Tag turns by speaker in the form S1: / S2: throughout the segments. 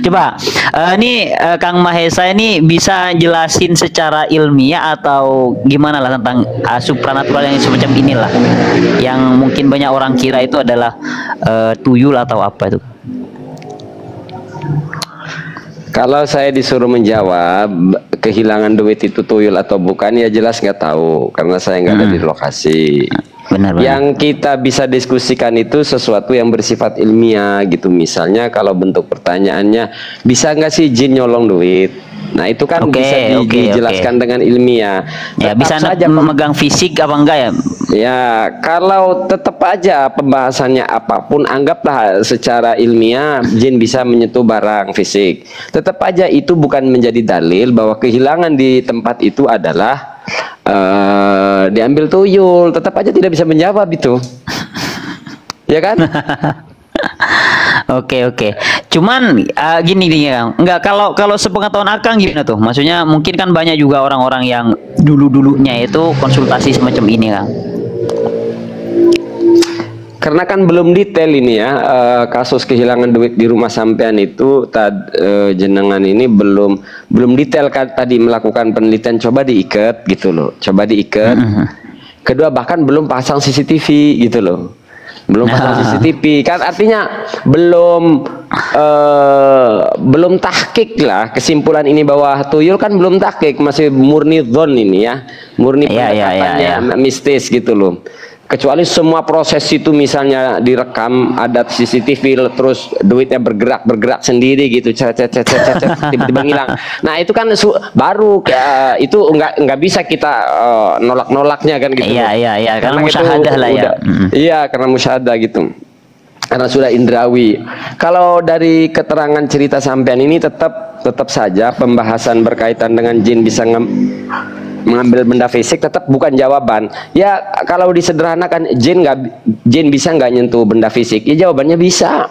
S1: Coba Kang Mahesa ini bisa jelasin secara ilmiah atau gimana lah tentang supranatural yang semacam inilah, yang mungkin banyak orang kira itu adalah tuyul atau apa itu.
S2: Kalau saya disuruh menjawab kehilangan duit itu tuyul atau bukan, ya jelas nggak tahu karena saya nggak ada di lokasi.
S1: Benar.
S2: Yang kita bisa diskusikan itu sesuatu yang bersifat ilmiah gitu. Misalnya kalau bentuk pertanyaannya, bisa nggak sih jin nyolong duit? Nah itu kan bisa dijelaskan dengan ilmiah.
S1: Ya, bisa saja memegang fisik apa enggak ya?
S2: Ya, kalau tetap aja pembahasannya apapun, anggaplah secara ilmiah jin bisa menyentuh barang fisik. Tetap aja itu bukan menjadi dalil bahwa kehilangan di tempat itu adalah diambil tuyul. Tetap aja tidak bisa menjawab itu. Ya kan?
S1: Oke. Cuman gini Kang. Enggak, kalau sepengetahuan Akang gimana tuh? Maksudnya mungkin kan banyak juga orang-orang yang dulu-dulunya itu konsultasi semacam ini, Kang.
S2: Karena kan belum detail ini ya, kasus kehilangan duit di rumah sampean itu jenengan ini belum detail kan, tadi melakukan penelitian, coba diikat gitu loh, coba diikat. Kedua, bahkan belum pasang CCTV gitu loh, belum pasang CCTV kan, artinya belum tahqiq lah kesimpulan ini bahwa tuyul kan belum tahqiq, masih murni dhon ini ya, murni pendekatannya mistis gitu loh. Kecuali semua proses itu misalnya direkam, ada CCTV, terus duitnya bergerak sendiri gitu, tiba-tiba ngilang. Nah itu kan baru itu nggak bisa kita nolak-nolaknya kan gitu.
S1: Iya, karena musyahadah lah ya.
S2: Iya, karena musyahadah gitu. Karena sudah indrawi. Kalau dari keterangan cerita sampean ini tetap saja pembahasan berkaitan dengan jin bisa mengambil benda fisik tetap bukan jawaban. Ya kalau disederhanakan, jin bisa nggak nyentuh benda fisik? Ya jawabannya bisa.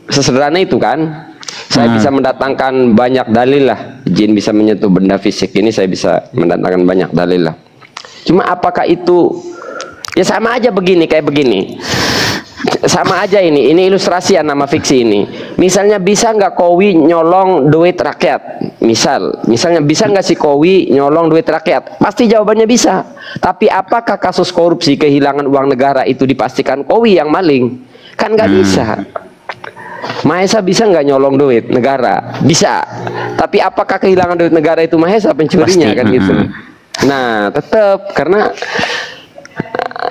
S2: Sesederhana itu kan. Saya bisa mendatangkan banyak dalil lah. Jin bisa menyentuh benda fisik ini, saya bisa mendatangkan banyak dalil lah. Cuma apakah itu, ya sama aja begini kayak begini. Sama aja ini ilustrasi ya, nama fiksi ini. Misalnya bisa nggak Kowi nyolong duit rakyat? Misalnya bisa nggak si Kowi nyolong duit rakyat? Pasti jawabannya bisa. Tapi apakah kasus korupsi kehilangan uang negara itu dipastikan Kowi yang maling? Kan nggak bisa. Mahesa bisa nggak nyolong duit negara? Bisa. Tapi apakah kehilangan duit negara itu Mahesa pencurinya? Pasti. Kan gitu. Nah tetap karena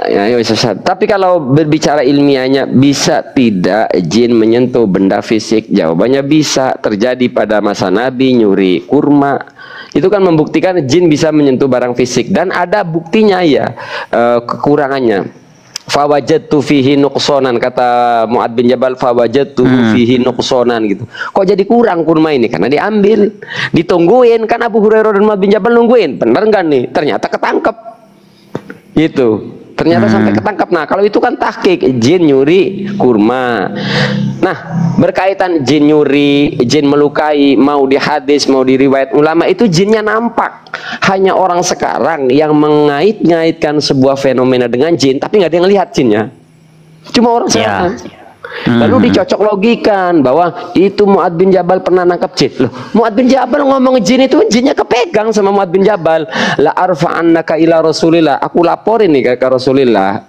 S2: ya, tapi kalau berbicara ilmiahnya, bisa tidak jin menyentuh benda fisik? Jawabannya bisa. Terjadi pada masa Nabi nyuri kurma, itu kan membuktikan jin bisa menyentuh barang fisik, dan ada buktinya ya, kekurangannya. Fawajadtu fihi nuqsonan, kata Mu'ad bin Jabal, fawajadtu fihi nuqsonan gitu. Kok jadi kurang kurma ini? Karena diambil, ditungguin kan, Abu Hurairah dan Mu'ad bin Jabal nungguin, bener nggak nih? Ternyata ketangkep itu. Ternyata sampai ketangkap. Nah kalau itu kan tahqiq, jin nyuri kurma. Nah berkaitan jin nyuri, jin melukai, mau di hadis mau di riwayat ulama, itu jinnya nampak. Hanya orang sekarang yang mengait-ngaitkan sebuah fenomena dengan jin, tapi nggak ada yang lihat jinnya. Cuma orang sekarang. Lalu dicocok logikan bahwa itu Mu'ad bin Jabal pernah nangkap jin. Loh, Mu'ad bin Jabal ngomong jin itu, jinnya kepegang sama Mu'ad bin Jabal. La arfa'annaka ila Rasulillah, aku laporin nih ke Rasulillah.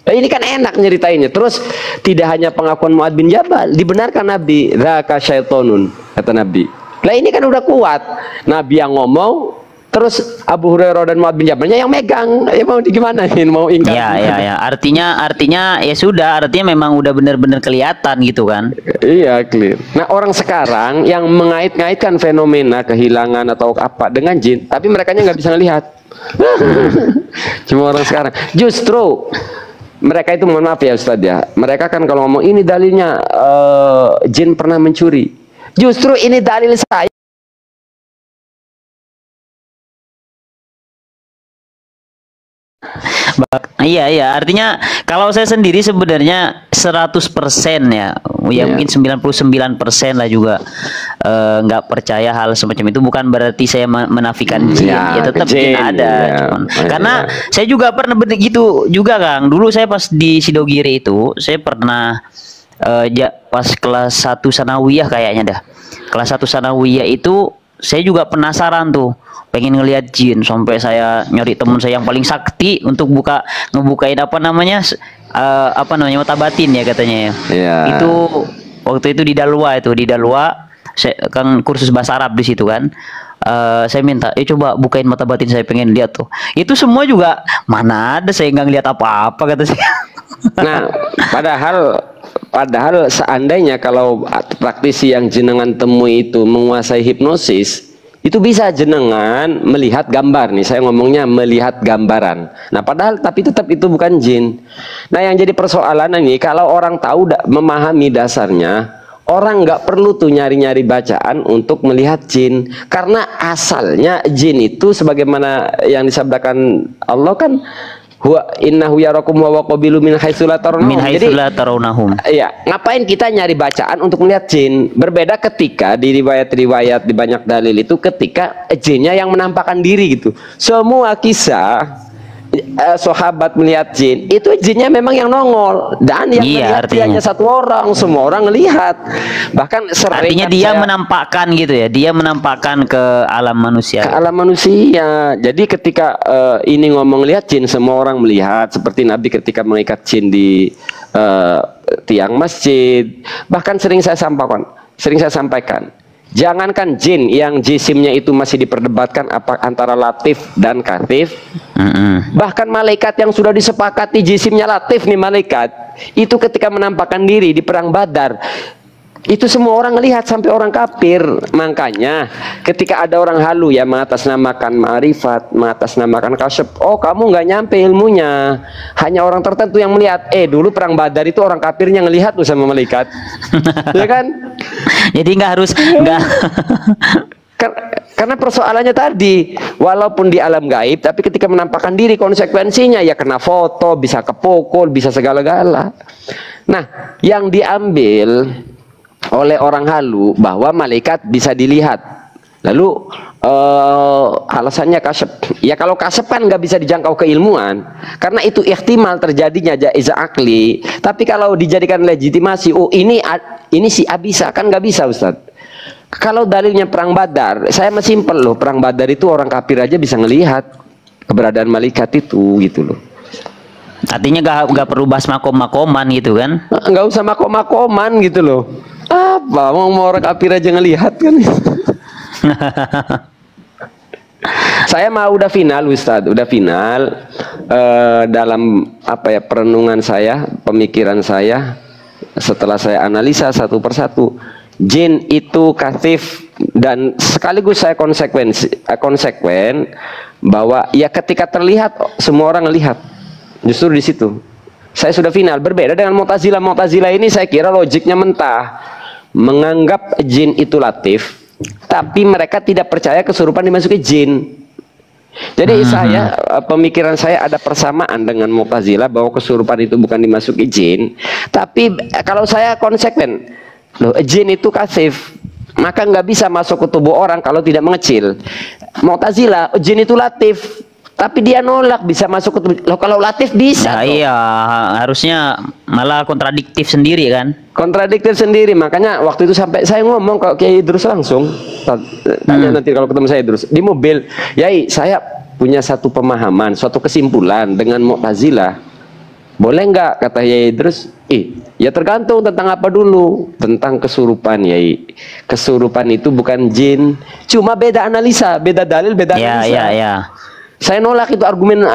S2: Nah, ini kan enak nyeritainnya. Terus tidak hanya pengakuan Mu'ad bin Jabal, dibenarkan Nabi. Dzaka syaitonun, kata Nabi. Lah ini kan udah kuat. Nabi yang ngomong, terus Abu Hurairah dan Mu'ad bin Jabalnya yang megang. Ya mau gimana? Mau ingkar?
S1: Ya. Artinya ya sudah. Artinya memang udah benar-benar kelihatan gitu kan?
S2: Iya, clear. Nah orang sekarang yang mengait-ngaitkan fenomena kehilangan atau apa dengan jin, tapi mereka nggak bisa ngelihat. Cuma orang sekarang. Justru mereka itu, mohon maaf ya Ustadz ya, mereka kan kalau ngomong ini dalilnya jin pernah mencuri. Justru ini dalil saya.
S1: Iya, artinya kalau saya sendiri sebenarnya 100% ya, mungkin 99% lah juga nggak percaya hal semacam itu. Bukan berarti saya menafikan jin, ya tetap jin ada. Karena saya juga pernah begitu juga Kang. Dulu saya pas di Sidogiri itu, saya pernah pas kelas 1 sanawiyah kayaknya dah. Kelas 1 sanawiyah itu saya juga penasaran tuh, pengen ngelihat jin, sampai saya nyari teman saya yang paling sakti untuk ngebukain apa namanya mata batin ya katanya ya.
S2: Iya.
S1: Itu waktu itu di Dalwa, saya kan kursus bahasa Arab di situ kan. Saya minta, coba bukain mata batin, saya pengen lihat tuh. Itu semua juga mana ada, saya nggak ngeliat apa-apa kata saya.
S2: Nah, padahal seandainya kalau praktisi yang jenengan temui itu menguasai hipnosis, itu bisa jenengan melihat gambar nih. Saya ngomongnya melihat gambaran. Nah, padahal tapi tetap itu bukan jin. Nah, yang jadi persoalan ini kalau orang tahu memahami dasarnya, orang nggak perlu tuh nyari-nyari bacaan untuk melihat jin, karena asalnya jin itu sebagaimana yang disabdakan Allah kan, huwa innahu yarakum wa qabilu min haitsu la tarawnahum. Iya, ngapain kita nyari bacaan untuk melihat jin? Berbeda ketika di riwayat-riwayat di banyak dalil itu ketika jinnya yang menampakkan diri gitu. Semua kisah sahabat melihat jin, itu jinnya memang yang nongol, dan yang melihat hanya satu orang, semua orang ngelihat. Bahkan
S1: artinya dia menampakkan gitu ya, dia menampakkan ke alam manusia.
S2: Ke alam manusia. Jadi ketika ini ngomong lihat jin, semua orang melihat, seperti Nabi ketika mengikat jin di tiang masjid. Bahkan sering saya sampaikan, jangankan jin yang jisimnya itu masih diperdebatkan antara latif dan katif, bahkan malaikat yang sudah disepakati jisimnya latif nih malaikat, itu ketika menampakkan diri di perang Badar, itu semua orang ngelihat sampai orang kafir. Makanya ketika ada orang halu ya mengatasnamakan ma'rifat, mengatasnamakan kasyaf, oh kamu nggak nyampe ilmunya, hanya orang tertentu yang melihat. Dulu perang Badar itu orang kafirnya ngelihat tuh sama malaikat. Ya kan?
S1: Jadi nggak harus
S2: karena persoalannya tadi, walaupun di alam gaib, tapi ketika menampakkan diri konsekuensinya ya kena foto, bisa kepukul, bisa segala-gala. Nah, yang diambil oleh orang halu bahwa malaikat bisa dilihat. Lalu alasannya kasyaf. Ya kalau kasyaf kan nggak bisa dijangkau keilmuan, karena itu ihtimal terjadinya jaiza akli. Tapi kalau dijadikan legitimasi, oh ini si A bisa, kan nggak bisa Ustadz. Kalau dalilnya perang Badar, saya masih simpel loh, perang Badar itu orang kafir aja bisa ngelihat keberadaan malaikat itu gitu loh.
S1: Artinya nggak perlu bahas makom-makoman gitu kan?
S2: Nggak usah makom-makoman gitu loh. Apa mau orang kafir aja ngelihat kan? Saya mah udah final Ustadz, udah final dalam perenungan saya, pemikiran saya, setelah saya analisa satu persatu, jin itu kasif, dan sekaligus saya konsekuen bahwa ya ketika terlihat semua orang ngelihat. Justru di situ saya sudah final. Berbeda dengan Mu'tazilah. Mu'tazilah ini saya kira logiknya mentah, menganggap jin itu latif, tapi mereka tidak percaya kesurupan dimasuki jin. Jadi pemikiran saya ada persamaan dengan Mu'tazilah bahwa kesurupan itu bukan dimasuki jin. Tapi kalau saya konsekuen, loh, jin itu kasif, maka nggak bisa masuk ke tubuh orang kalau tidak mengecil. Mu'tazilah, jin itu latif, tapi dia nolak bisa masuk ke tubuh. Loh, kalau latif bisa.
S1: Nah, iya, harusnya malah kontradiktif sendiri kan?
S2: Kontradiktif sendiri. Makanya waktu itu sampai saya ngomong ke Kiai Idrus langsung, tanya nanti kalau ketemu saya Idrus di mobil, Yai, saya punya satu pemahaman, suatu kesimpulan dengan Mu'tazilah. Boleh nggak, kata Yai Idrus? Ya tergantung tentang apa dulu. Tentang kesurupan, Yai. Kesurupan itu bukan jin, cuma beda analisa, beda dalil, beda analisa.
S1: Ya.
S2: Saya nolak itu argumen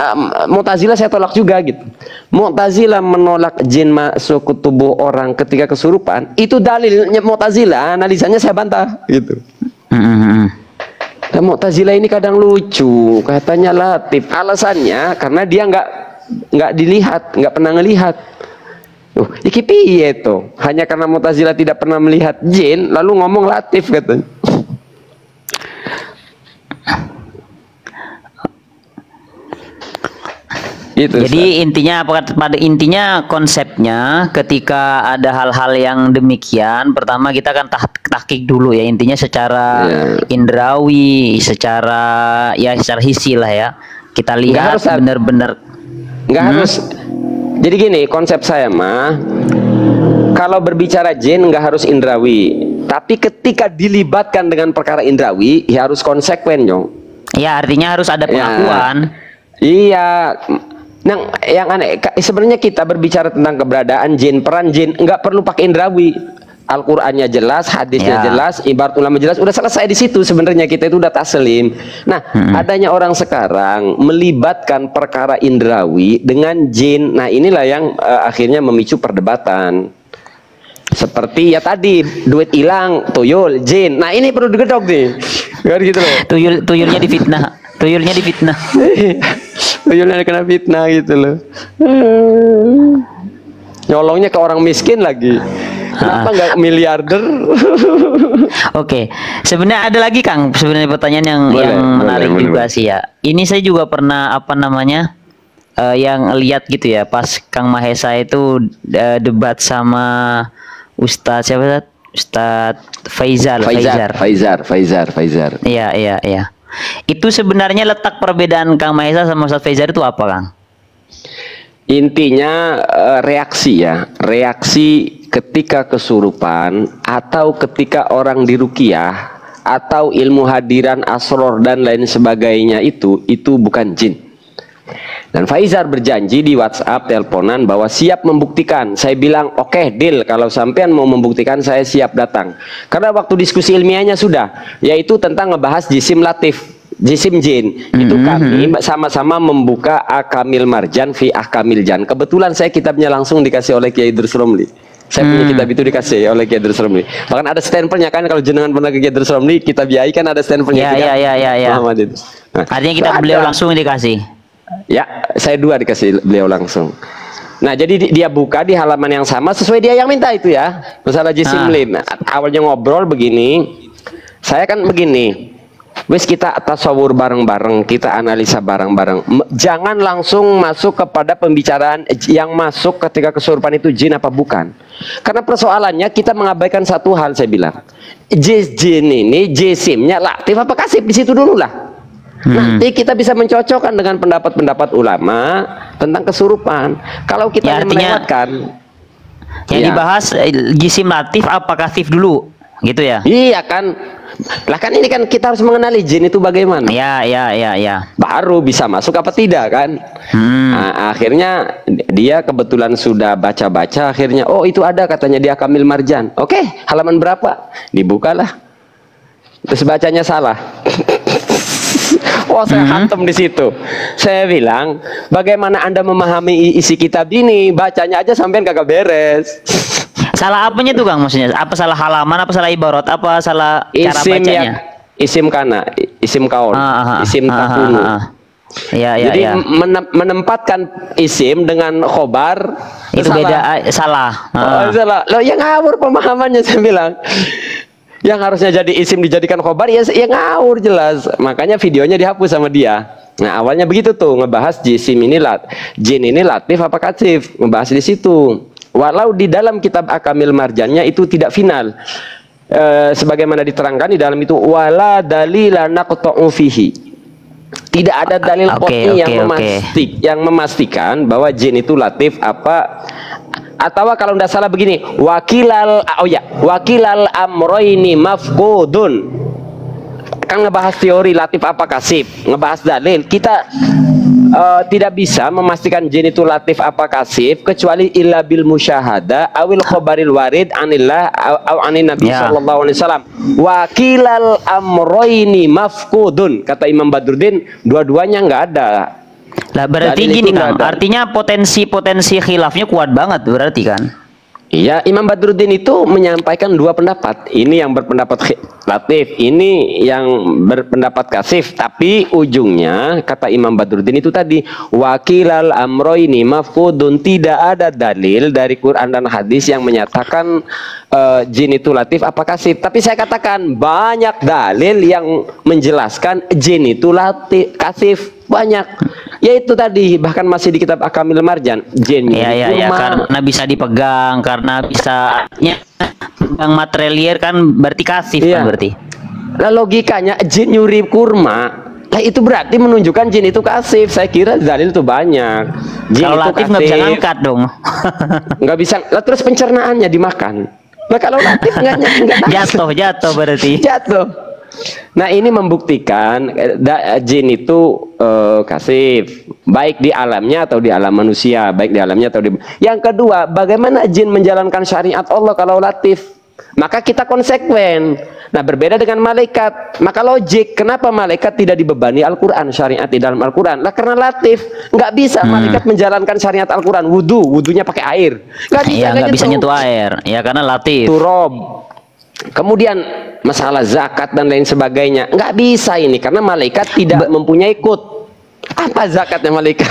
S2: Mu'tazilah, saya tolak juga gitu. Mu'tazilah menolak jin masuk ke tubuh orang ketika kesurupan, itu dalilnya Mu'tazilah, analisanya saya bantah gitu. Dan Mu'tazilah ini kadang lucu, katanya latif. Alasannya karena dia nggak dilihat, nggak pernah ngelihat. Iki piye to? Hanya karena Mu'tazilah tidak pernah melihat jin, lalu ngomong latif katanya.
S1: Jadi intinya pada intinya konsepnya ketika ada hal-hal yang demikian, pertama kita kan tahqiq dulu ya, intinya secara indrawi, secara hissi lah ya. Kita lihat benar-benar
S2: nggak harus. Jadi gini konsep saya mah, Kalau berbicara jin nggak harus indrawi, tapi ketika dilibatkan dengan perkara indrawi, ya harus konsekuen, Nyong.
S1: Ya, artinya harus ada pengakuan.
S2: Iya. Nah, yang aneh sebenarnya kita berbicara tentang keberadaan jin, peran jin, nggak perlu pakai indrawi. Al-Qur'annya jelas, hadisnya jelas, ibarat ulama jelas, udah selesai di situ sebenarnya, kita itu udah taslim. Nah, adanya orang sekarang melibatkan perkara indrawi dengan jin. Nah, inilah yang akhirnya memicu perdebatan. Seperti ya tadi, duit hilang, tuyul, jin. Nah, ini perlu digedok nih. Kan gitu loh.
S1: Tuyulnya difitnah. Tuyulnya difitnah.
S2: Tuyulnya kena fitnah gitu loh. Nyolongnya ke orang miskin lagi. Kenapa nggak miliarder?
S1: Oke, sebenarnya ada lagi Kang, sebenarnya pertanyaan yang menarik juga sih ya. Ini saya juga pernah yang lihat gitu ya, pas Kang Mahesa itu debat sama Ustadz siapa? Ustadz Faizar. Iya. Itu sebenarnya letak perbedaan Kang Mahesa sama Ustadz Faizar itu apa, Kang?
S2: Intinya reaksi ya, reaksi ketika kesurupan atau ketika orang diruqyah atau ilmu hadiran asror dan lain sebagainya itu bukan jin. Dan Faizar berjanji di WhatsApp teleponan bahwa siap membuktikan. Saya bilang oke, deal, kalau sampean mau membuktikan saya siap datang. Karena waktu diskusi ilmiahnya sudah, yaitu tentang ngebahas jisim latif, jisim jin. Itu kami sama-sama membuka Akamil Marjan fi Ahkamil Jan. Kebetulan saya kitabnya langsung dikasih oleh Kiai Idrus Romli. Saya punya kitab itu dikasih oleh Kiai Idrus Romli. Bahkan ada stempelnya kan, kalau jenengan pernah ke Kiai Idrus Romli, kitab Yai kan ada stempelnya.
S1: Iya.
S2: Nah,
S1: artinya kitab beliau langsung dikasih.
S2: Ya, saya 2 dikasih beliau langsung. Nah, jadi dia buka di halaman yang sama sesuai dia yang minta itu ya. Masalah jisim lim. Nah, awalnya ngobrol begini. Saya kan begini. Wes kita tasawur bareng-bareng, kita analisa bareng-bareng. Jangan langsung masuk kepada pembicaraan yang masuk ketika kesurupan itu jin apa bukan. Karena persoalannya kita mengabaikan satu hal, saya bilang. Jin ini jisimnya latif apa kasif, di situ dulu lah. Nanti kita bisa mencocokkan dengan pendapat-pendapat ulama tentang kesurupan. Kalau kita
S1: ya, artinya,
S2: melewatkan
S1: yang dibahas jisim latif apa kasif dulu, gitu ya?
S2: Iya kan. Lah kan ini kan kita harus mengenali jin itu bagaimana.
S1: Ya.
S2: Baru bisa masuk apa tidak kan. Nah, akhirnya dia kebetulan sudah baca-baca, akhirnya oh itu ada katanya dia Kamil Marjan. Oke, halaman berapa? Dibukalah. Terus bacanya salah. Oh, saya hantam di situ. Saya bilang, bagaimana Anda memahami isi kitab ini? Bacanya aja sampean kagak beres.
S1: Salah apanya tuh, Kang? Maksudnya apa salah halaman, apa salah ibarat, apa salah cara bacanya?
S2: Isim kana, isim kaun, isim takunu. Jadi menempatkan isim dengan khobar
S1: itu salah. Beda, salah.
S2: Salah. Loh, yang ngawur pemahamannya, saya bilang. Yang harusnya jadi isim dijadikan khobar ya ngawur jelas. Makanya videonya dihapus sama dia. Nah, awalnya begitu tuh, ngebahas jisim ini jin ini latif apa kasif, ngebahas di situ. Walau di dalam kitab Akamil Marjannya itu tidak final. Sebagaimana diterangkan di dalam itu wala dalila naqta'u fihi. Tidak ada dalil qat'i yang memastikan bahwa jin itu latif apa. Atau kalau tidak salah begini, wakilal amroini mafqudun. Kan ngebahas teori latif apa kasif, ngebahas dalil. Kita tidak bisa memastikan jin itu latif apa kasif kecuali illa bil musyahada awil khobaril warid anillah aw anin nabi sallallahu alaihi wasallam. Wakilal amroini mafqudun, kata Imam Badruddin, dua-duanya nggak ada.
S1: Lah berarti gini Kang, artinya potensi khilafnya kuat banget berarti kan?
S2: Iya, Imam Badruddin itu menyampaikan 2 pendapat. Ini yang berpendapat latif, ini yang berpendapat kasif. Tapi ujungnya kata Imam Badruddin itu tadi, wakilal amroini mafqudun, tidak ada dalil dari Quran dan hadis yang menyatakan jin itu latif apa kasif. Tapi saya katakan banyak dalil yang menjelaskan jin itu latif kasif, banyak. Yaitu tadi bahkan masih di kitab Akamil Marjan, jinnya
S1: karena bisa dipegang, karena bisa yang materialir kan berarti kasif kan berarti.
S2: Nah, logikanya jin nyuri kurma Nah, itu berarti menunjukkan jin itu kasif. Saya kira dalil itu banyak. Jin
S1: Kalau
S2: itu
S1: latif nggak bisa ngangkat dong.
S2: Nggak bisa. Lah, terus pencernaannya dimakan. Nah, kalau latif nggak
S1: Jatuh berarti.
S2: jatuh. Nah, ini membuktikan jin itu kasif, baik di alamnya atau di alam manusia, baik di alamnya atau di. Yang kedua, bagaimana jin menjalankan syariat Allah kalau latif? Maka kita konsekuen. Nah, berbeda dengan malaikat. Maka logik, kenapa malaikat tidak dibebani Al-Quran, syariat di dalam Al-Quran? Lah, karena latif. Nggak bisa malaikat menjalankan syariat Al-Quran. Wudunya pakai air. Nggak bisa,
S1: Ya nggak bisa nyentuh air. Ya karena latif.
S2: Turob. Kemudian masalah zakat dan lain sebagainya. Nggak bisa ini, karena malaikat tidak mempunyai kut. Apa zakatnya malaikat?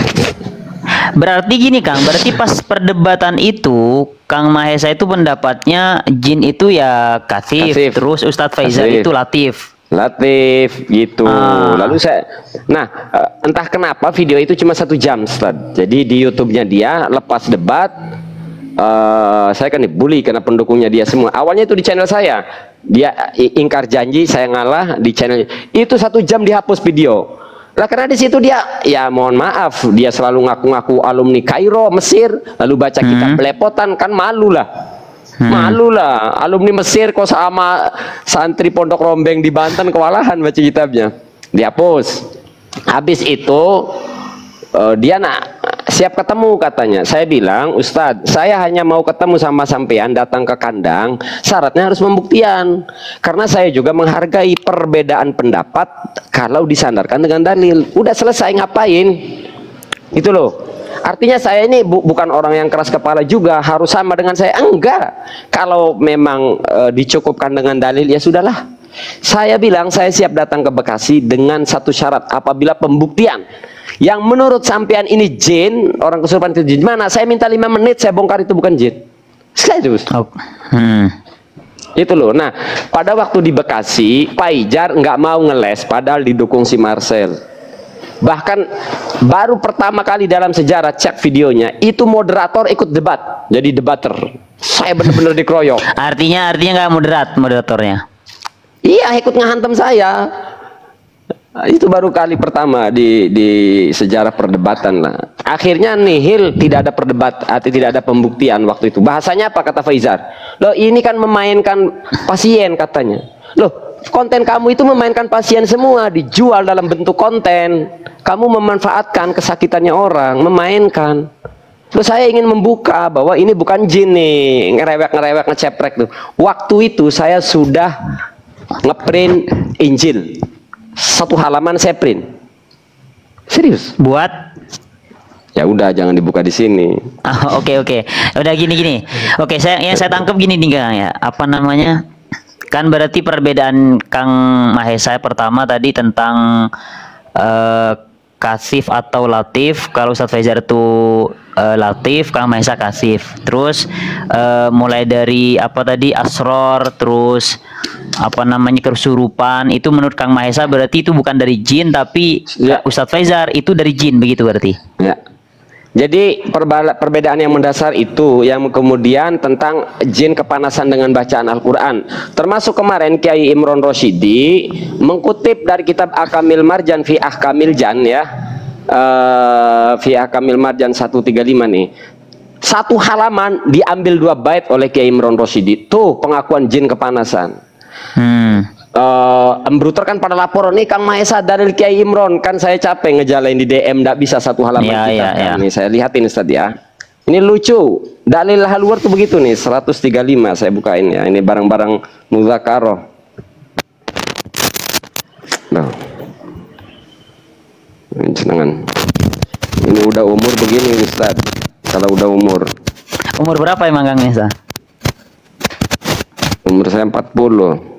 S1: Berarti gini Kang, berarti pas perdebatan itu Kang Mahesa itu pendapatnya jin itu ya kasif, terus Ustadz Faizal itu latif.
S2: Latif gitu. Lalu entah kenapa video itu cuma 1 jam, Ustadz. Jadi di YouTube-nya dia lepas debat, saya kan dibully karena pendukungnya dia semua. Awalnya itu di channel saya, dia ingkar janji, saya ngalah di channel itu 1 jam dihapus video. Lah, karena di situ dia, ya mohon maaf, dia selalu ngaku-ngaku alumni Kairo, Mesir, lalu baca kitab belepotan, kan malu lah. Malu lah, alumni Mesir kok sama santri Pondok Rombeng di Banten kewalahan baca kitabnya. Dihapus. Habis itu dia siap ketemu katanya. Saya bilang, Ustadz, saya hanya mau ketemu sama sampean, datang ke kandang, syaratnya harus pembuktian. Karena saya juga menghargai perbedaan pendapat kalau disandarkan dengan dalil. Udah selesai, ngapain? Itu loh. Artinya saya ini bukan orang yang keras kepala juga, harus sama dengan saya. Enggak. Kalau memang dicukupkan dengan dalil, ya sudahlah. Saya bilang saya siap datang ke Bekasi dengan satu syarat, apabila pembuktian yang menurut sampean ini jin, orang kesurupan itu jin, mana? Saya minta 5 menit, saya bongkar itu bukan jin. Sekaligus. Itu loh. Nah, pada waktu di Bekasi, Pak Ijar nggak mau ngeles, padahal didukung si Marcel. Bahkan baru pertama kali dalam sejarah, cek videonya, itu moderator ikut debat, jadi debater. Saya benar-benar dikeroyok.
S1: Artinya nggak moderatornya.
S2: Iya, ikut ngehantem saya. Itu baru kali pertama di sejarah perdebatan lah. Akhirnya nihil, tidak ada tidak ada pembuktian waktu itu. Bahasanya apa kata Faizar? Loh, ini kan memainkan pasien katanya. Loh, konten kamu itu memainkan pasien semua, dijual dalam bentuk konten. Kamu memanfaatkan kesakitannya orang, memainkan. Loh, saya ingin membuka bahwa ini bukan jin nih, ngerewek ngeceprek tuh. Waktu itu saya sudah ngeprint Injil. 1 halaman saya print. Serius.
S1: Buat?
S2: Ya udah, jangan dibuka di sini.
S1: Oke. Udah gini. Oke, saya tangkap gini nih Kang ya. Apa namanya? Kan berarti perbedaan Kang Mahesa pertama tadi tentang kasif atau latif. Kalau Ustadz Faizar itu latif, Kang Mahesa kasif. Terus mulai dari apa tadi, asror, terus apa namanya, kesurupan, itu menurut Kang Mahesa berarti itu bukan dari jin, tapi ya. Ustadz Faizar itu dari jin, begitu berarti
S2: ya. Jadi perbedaan yang mendasar itu yang kemudian tentang jin kepanasan dengan bacaan Al-Quran. Termasuk kemarin Kiai Imron Rosyidi mengutip dari kitab Ahkamil Marjan fi Ahkamil Jan ya, fi Ahkamil Marjan 135 nih. 1 halaman diambil 2 bait oleh Kiai Imron Rosyidi. Tuh pengakuan jin kepanasan. Embruter kan pada laporan nih, Kang Mahesa dari Kiai Imron, kan saya capek ngejalain di DM, nggak bisa 1 halaman kita. Nih saya lihatin Ustaz ya. Ini lucu. Dalil haluar tuh begitu nih, 135 saya bukain ya. Ini barang-barang mudzakarah. Nah. Ini senangan. Ini udah umur begini Ustaz. Kalau udah umur
S1: berapa emang Kang Mahesa?
S2: Umur saya 40.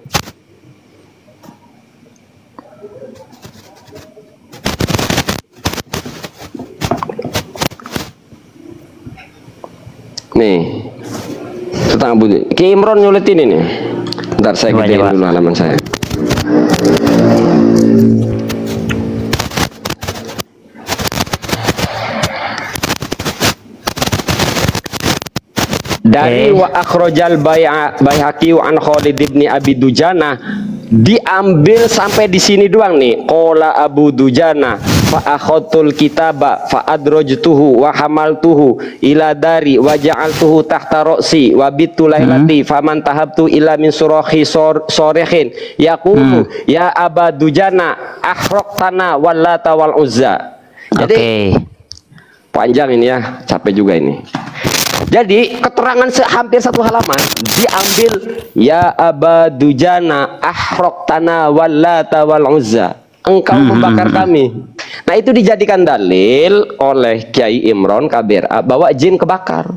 S2: Nih, setengah bunyi. Ki Imron nyulitin ini. Bentar saya gedein dulu halaman saya. Dari wa akhrajal Baihaqi an Khalid ibn Abi Dujana diambil sampai di sini doang nih. Qala Abu Dujana fa akhadtul kitaba fa adrajtuhu wa hamaltuhu ila dari wa ja'altuhu tahta ra'si wa bitu lailati faman tahabtu ila min surahi sorehin yaqulu ya Aba Dujana ahraqtana wallata wal uzza. Jadi panjang ini ya, capek juga ini. Jadi keterangan hampir satu halaman diambil ya Aba Dujana ahraqtana wallata wal uzza, engkau membakar kami. Nah itu dijadikan dalil oleh Kiai Imron KBRA bahwa jin kebakar.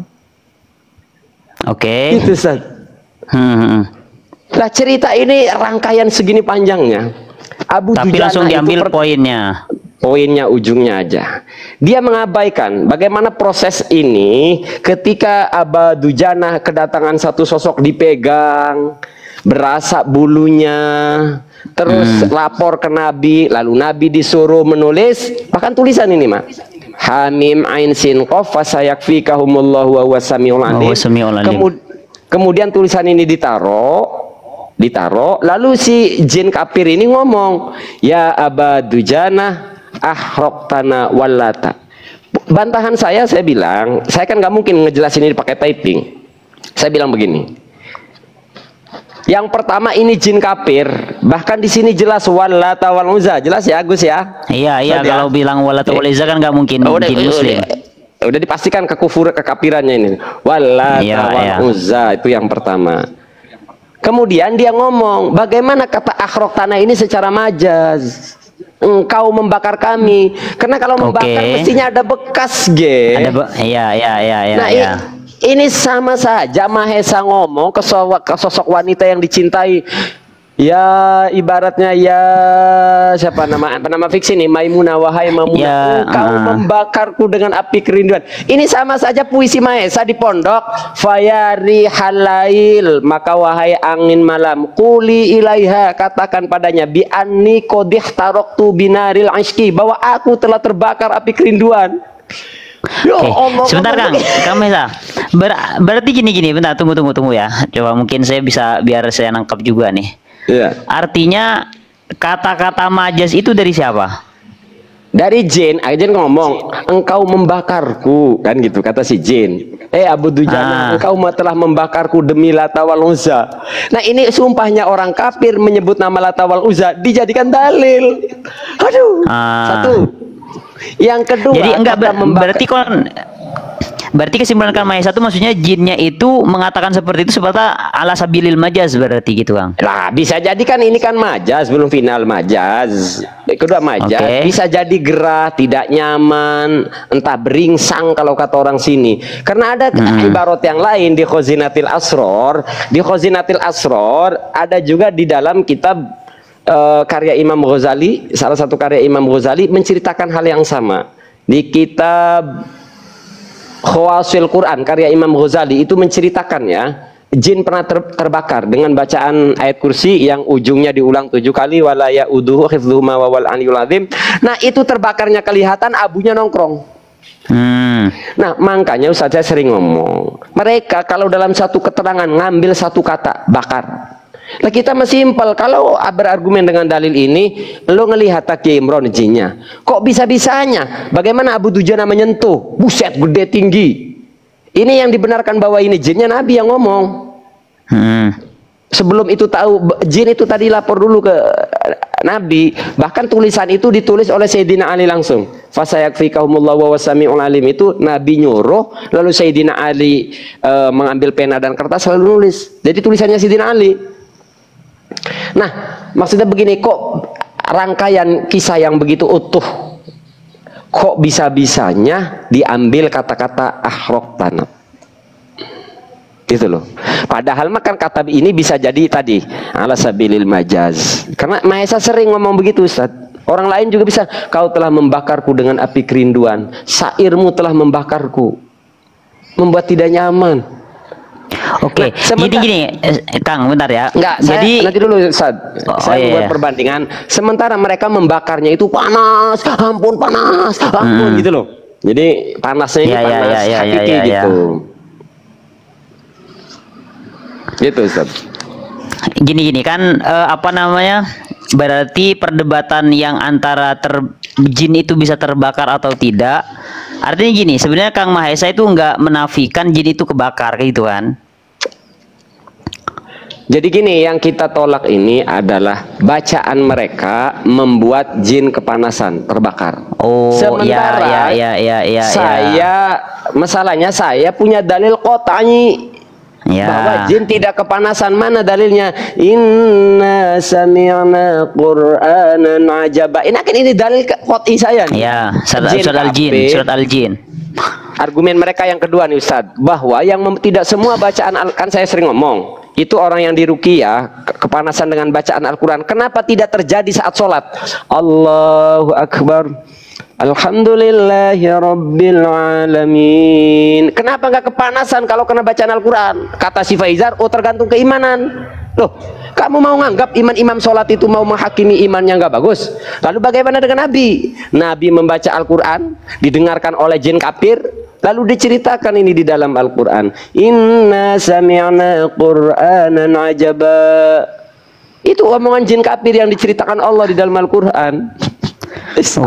S2: Itu Ustaz. Nah cerita ini rangkaian segini panjangnya. Abu
S1: Tapi
S2: Dujana
S1: langsung diambil poinnya.
S2: Poinnya ujungnya aja. Dia mengabaikan bagaimana proses ini ketika Aba Dujana kedatangan satu sosok dipegang, berasa bulunya, terus lapor ke Nabi, lalu Nabi disuruh menulis, bahkan tulisan ini Mak. Hamim Ain Sin Qaf fasayakfikahumullahu wa huwas samiul alim. Kemudian tulisan ini ditaruh, lalu si jin kafir ini ngomong, ya Aba Dujana ahraqtana wallata. Bantahan saya bilang, saya kan nggak mungkin ngejelasin ini pakai typing. Saya bilang begini. Yang pertama ini jin kafir, bahkan di sini jelas wallata wal uzza, jelas ya Agus ya?
S1: Iya, kalau bilang wallata wal uzza kan nggak mungkin jin muslim.
S2: Udah dipastikan kekafirannya ini. Wallata wal uzza itu yang pertama. Kemudian dia ngomong, bagaimana kata ahraqtana ini secara majaz? Engkau membakar kami, karena kalau membakar mestinya ada bekas, Nah, ini sama saja Mahesa ngomong ke sosok wanita yang dicintai. Ya ibaratnya ya siapa nama fiksi nih, Maimunah, wahai Maimunah, engkau membakarku dengan api kerinduan. Ini sama saja puisi Mahesa di pondok. Fayari halail, maka wahai angin malam, kuli ilaiha, katakan padanya bi anni qadih taroktu binaril ashki, bahwa aku telah terbakar api kerinduan.
S1: Sebentar Kang Mahesa. Berarti gini, bentar, tunggu ya. Coba mungkin saya bisa biar saya nangkap juga nih. Artinya kata-kata majas itu dari siapa? Dari jin. Jin ngomong, engkau membakarku, kan gitu kata si jin. Abu Dujana, engkau telah membakarku demi Lata wal Uzza. Nah ini sumpahnya orang kafir menyebut nama Lata wal Uzza dijadikan dalil. Aduh. Satu. Yang kedua, jadi enggak berarti kesimpulan Kang Mahesa itu maksudnya jinnya itu mengatakan seperti itu seperti ala sabilil majaz, berarti gitu Kang. Lah
S2: bisa jadi kan ini kan majaz, belum final majaz. Kedua majaz, bisa jadi gerah, tidak nyaman, entah beringsang kalau kata orang sini. Karena ada ibarat yang lain di Khazinatil Asror. Di Khazinatil Asror ada juga di dalam kitab karya Imam Ghazali, salah satu karya Imam Ghazali menceritakan hal yang sama. Di kitab Khawasil Quran karya Imam Ghazali itu menceritakan ya, jin pernah terbakar dengan bacaan ayat kursi yang ujungnya diulang 7 kali, wala ya'uduhu hifdzuhuma wa wal aliyul azim. Nah itu terbakarnya kelihatan, abunya nongkrong. Nah makanya Ustaz saya sering ngomong, mereka kalau dalam satu keterangan ngambil satu kata bakar. Nah kita masih simpel, kalau berargumen dengan dalil ini, lo ngelihat Kiai Imron jinnya, kok bisa-bisanya? Bagaimana Abu Dujana menyentuh? Buset, gede tinggi. Ini yang dibenarkan bahwa ini jinnya, Nabi yang ngomong. Sebelum itu tahu jin itu tadi lapor dulu ke Nabi. Bahkan tulisan itu ditulis oleh Sayyidina Ali langsung. Fasayakfikahumullahu wa huwas samiul alim, itu Nabi nyuruh, lalu Sayyidina Ali mengambil pena dan kertas lalu nulis. Jadi tulisannya Sayyidina Ali. Nah, maksudnya begini, kok rangkaian kisah yang begitu utuh, kok bisa-bisanya diambil kata-kata ahraqtana? Itu loh. Padahal makan kata ini bisa jadi tadi ala sabilil majaz. Karena Mahesa sering ngomong begitu, Ustaz. Orang lain juga bisa, kau telah membakarku dengan api kerinduan, syairmu telah membakarku, membuat tidak nyaman. Oke, gini, Kang, bentar ya. Enggak, jadi nanti dulu Ustaz. Saya buat perbandingan. Sementara mereka membakarnya itu panas, ampun panas, ampun gitu loh. Jadi panasnya ini panas hakiki gitu. Gitu Ustaz.
S1: Gini kan apa namanya? Berarti perdebatan yang antara jin itu bisa terbakar atau tidak. Artinya gini, sebenarnya Kang Mahesa itu nggak menafikan jin itu kebakar gitu kan.
S2: Jadi gini, yang kita tolak ini adalah bacaan mereka membuat jin kepanasan, terbakar.
S1: Oh,
S2: sementara masalahnya saya punya dalil qot'i bahwa jin tidak kepanasan. Mana dalilnya? Inna sami'na Qur'anan ajaba. Ini dalil qot'i saya nih.
S1: Ya, surat Al-Jin.
S2: Argumen mereka yang kedua nih Ustaz, bahwa yang tidak semua bacaan kan saya sering ngomong, itu orang yang diruqyah kepanasan dengan bacaan Al-Quran. Kenapa tidak terjadi saat sholat? Allahu Akbar, alhamdulillahi rabbil alamin. Kenapa nggak kepanasan kalau kena bacaan Al-Quran? Kata si Faizar, oh tergantung keimanan. Loh, kamu mau nganggap imam sholat itu mau menghakimi imannya nggak bagus? Lalu bagaimana dengan Nabi? Nabi membaca Al-Quran, didengarkan oleh jin kafir, lalu diceritakan ini di dalam Al-Quran. Inna sami'na Qur'anan ajaba. Itu omongan jin kafir yang diceritakan Allah di dalam Al-Quran.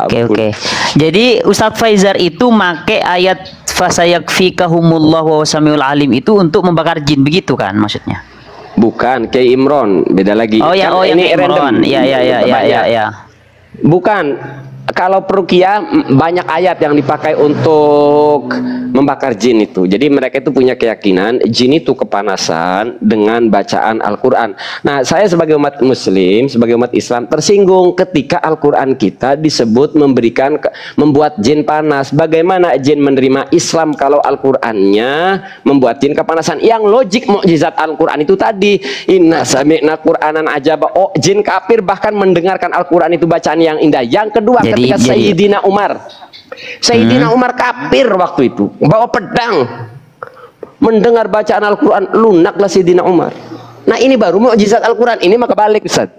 S1: Oke. Jadi Ustadz Faizar itu make ayat fasayakfikahumullahu wa samiul alim itu untuk membakar jin, begitu kan maksudnya?
S2: Bukan, Kiai Imron, beda lagi.
S1: Ini Imron. Ya.
S2: Bukan. Kalau peruqyah banyak ayat yang dipakai untuk membakar jin itu. Jadi mereka itu punya keyakinan jin itu kepanasan dengan bacaan Al-Quran. Nah, saya sebagai umat muslim, sebagai umat Islam tersinggung ketika Al-Quran kita disebut membuat jin panas. Bagaimana jin menerima Islam kalau Al-Qurannya membuat jin kepanasan? Yang logik mukjizat Al-Quran itu tadi, inna sami'na Qur'anan ajaba. Oh, jin kafir bahkan mendengarkan Al-Quran itu bacaan yang indah. Yang kedua, ketika Sayyidina Umar kafir waktu itu, bawa pedang, mendengar bacaan Al-Quran, lunaklah Sayyidina Umar. Nah, ini baru mukjizat Al-Quran. Ini maka balik Ustaz,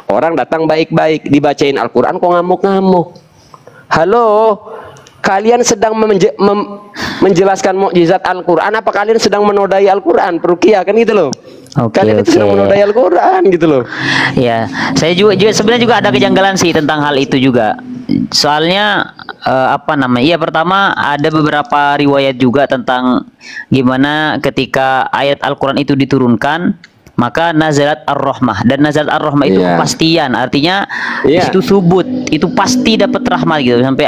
S2: orang datang baik-baik, dibacain Al-Quran kok ngamuk-ngamuk. Halo, kalian sedang menjelaskan mukjizat Al-Quran apa kalian sedang menodai Al-Quran? Peruqyah kan gitu loh. Kalian itu sedang menodai Al-Quran gitu loh.
S1: Ya, saya juga sebenarnya juga ada kejanggalan sih tentang hal itu juga. Soalnya iya, pertama ada beberapa riwayat juga tentang gimana ketika ayat Al-Quran itu diturunkan, maka nazalat ar-rahmah, dan nazalat ar-rahmah itu kepastian, artinya di situ subut, itu pasti dapat rahmat gitu. Sampai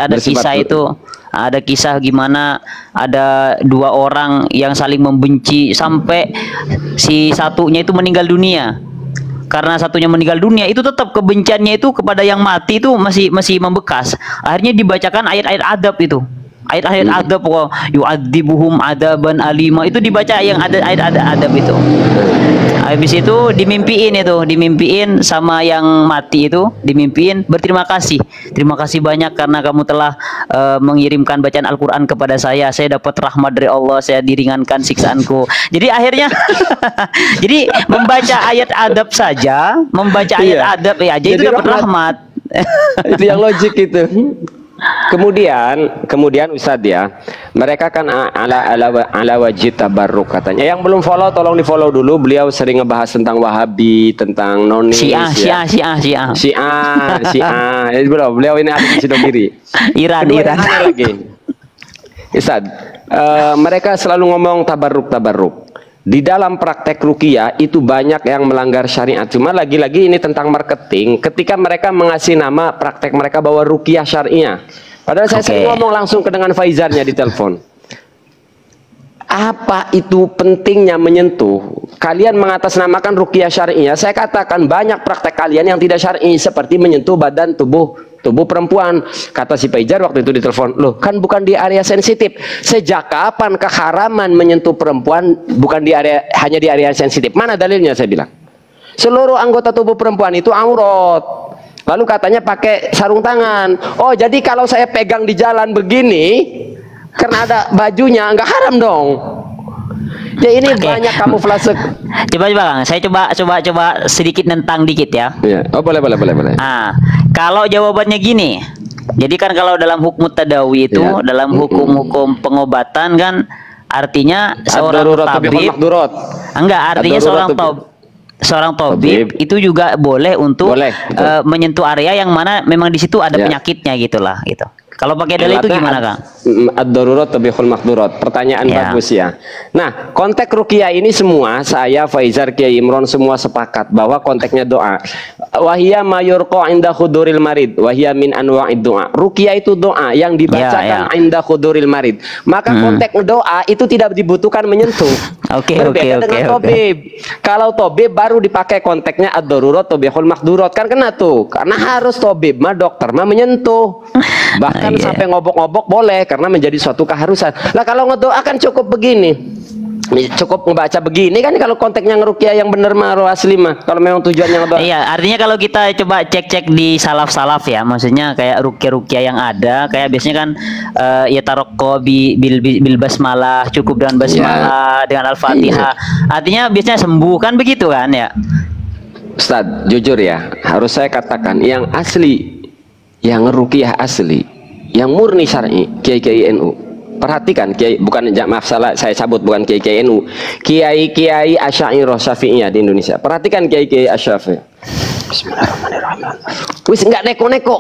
S1: ada kisah gimana ada dua orang yang saling membenci sampai si satunya itu meninggal dunia. Karena satunya meninggal dunia, itu tetap kebenciannya itu kepada yang mati itu masih membekas. Akhirnya dibacakan ayat-ayat adab itu. Ayat-ayat adab, yu'adzibuhum adaban alima, itu dibaca yang ada ayat adab itu. Habis itu dimimpiin sama yang mati itu, dimimpiin berterima kasih. Terima kasih banyak karena kamu telah mengirimkan bacaan Al-Quran kepada saya dapat rahmat dari Allah, saya diringankan siksaanku. Jadi akhirnya jadi membaca ayat adab saja, membaca ayat adab aja itu dapat rahmat.
S2: Itu yang logik itu. Kemudian Ustadz ya, mereka kan ala wajib tabarruk katanya. Yang belum follow tolong di follow dulu. Beliau sering ngebahas tentang Wahabi, tentang Nonis, Syiah. Beliau ini ada di Sidogiri. Iran. Lagi. Ustadz, mereka selalu ngomong tabarruk. Di dalam praktek ruqyah itu banyak yang melanggar syariat. Cuma lagi-lagi ini tentang marketing. Ketika mereka mengasih nama praktek mereka bahwa ruqyah syariah. Padahal saya sering ngomong langsung dengan Faizarnya di telepon. Apa itu pentingnya menyentuh? Kalian mengatasnamakan ruqyah syariah. Saya katakan banyak praktek kalian yang tidak syar'i, seperti menyentuh badan tubuh perempuan. Kata si Faizar waktu itu di telepon, loh kan bukan di area sensitif. Sejak kapan keharaman menyentuh perempuan bukan hanya di area sensitif? Mana dalilnya? Saya bilang seluruh anggota tubuh perempuan itu aurat. Lalu katanya pakai sarung tangan. Oh, jadi kalau saya pegang di jalan begini karena ada bajunya nggak haram dong? Ya ini banyak kamuflase.
S1: Coba Kang, saya coba sedikit nentang dikit ya.
S2: Oh, boleh.
S1: Nah, kalau jawabannya gini. Jadi kan kalau dalam hukum tadawi itu, dalam hukum pengobatan kan artinya seorang tabib. Enggak, artinya seorang tabib itu juga boleh untuk
S2: Boleh,
S1: menyentuh area yang mana memang di situ ada
S2: Ya.
S1: penyakitnya gitulah gitu. Kalau pakai dalil itu gimana, Kang?
S2: Ad-darurat tabihul maqdurat. Pertanyaan
S1: Ya.
S2: bagus ya. Nah, konteks ruqyah ini semua saya Faizar Kiai Imron semua sepakat bahwa konteksnya doa. Wahia mayurqa inda khuduril marid, wahia min anwa'id doa. Ruqyah itu doa yang dibacakan inda khuduril marid. Maka konteks doa itu tidak dibutuhkan menyentuh. Berbeda dengan tabib. Kalau tabib baru dipakai konteksnya ad-darurat tabihul maqdurat, kan kena tuh. Karena harus tabib mah dokter mah menyentuh. Bahkan sampai ngobok-ngobok boleh karena menjadi suatu keharusan. Lah kalau ngedoakan cukup begini. Cukup membaca begini kan kalau konteksnya ngeruqyah yang benar mah asli mah. Kalau memang tujuannya ngedoa.
S1: Iya, artinya kalau kita coba cek-cek di salaf-salaf ya, maksudnya kayak ruqyah-ruqyah yang ada, kayak biasanya kan ya taraqqa bil basmalah, cukup dengan basmalah, dengan Al-Fatihah. Artinya biasanya sembuh kan begitu kan ya.
S2: Ustadz, jujur ya, harus saya katakan yang asli, yang ruqyah asli, yang murni syar'i, Kiai NU. Perhatikan, Kiai, bukan maaf salah saya cabut, bukan Kiai NU, Kiai Asy'ariyah Syafi'iyah di Indonesia. Perhatikan Kiai Asy-Syafi'i. Bismillahirrahmanirrahim. Wis enggak neko-neko.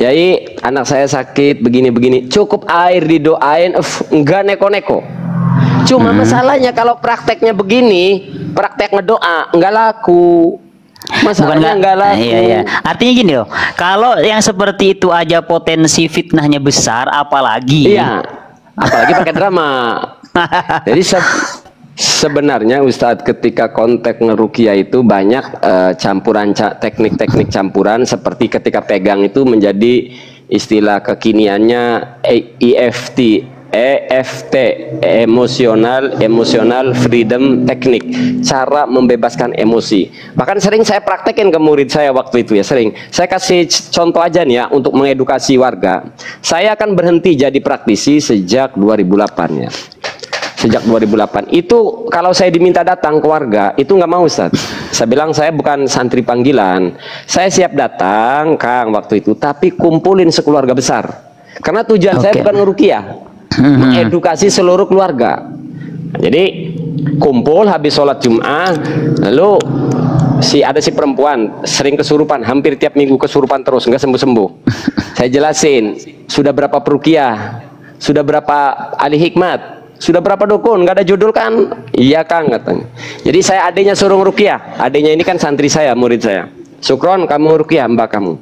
S2: Yai, anak saya sakit begini-begini, cukup air didoain, enggak neko-neko. Cuma masalahnya kalau prakteknya begini, praktek ngedoa enggak laku. Masalahnya enggak laku.
S1: Iya. Artinya gini loh, kalau yang seperti itu aja potensi fitnahnya besar, apalagi
S2: apalagi pakai drama. Jadi sebenarnya Ustadz ketika konteks ngeruqyah itu banyak campuran teknik-teknik campuran seperti ketika pegang itu menjadi istilah kekiniannya EFT, emotional freedom teknik, cara membebaskan emosi. Bahkan sering saya praktekin ke murid saya waktu itu ya, sering. Saya kasih contoh aja nih ya untuk mengedukasi warga. Saya akan berhenti jadi praktisi sejak 2008 ya. Sejak 2008 itu kalau saya diminta datang ke warga itu nggak mau Ustaz. Saya bilang saya bukan santri panggilan. Saya siap datang Kang waktu itu, tapi kumpulin sekeluarga besar. Karena tujuan saya bukan ngeruqyah, mengedukasi seluruh keluarga. Jadi kumpul habis sholat Jum'ah, lalu ada si perempuan sering kesurupan, hampir tiap minggu kesurupan terus, nggak sembuh-sembuh. Saya jelasin, sudah berapa peruqyah, sudah berapa ahli hikmat, sudah berapa dukun, nggak ada judul kan? Iya Kang katanya. Jadi saya adiknya suruh ruqyah, adiknya ini kan santri saya, murid saya. Sukron kamu ruqyah mbak kamu.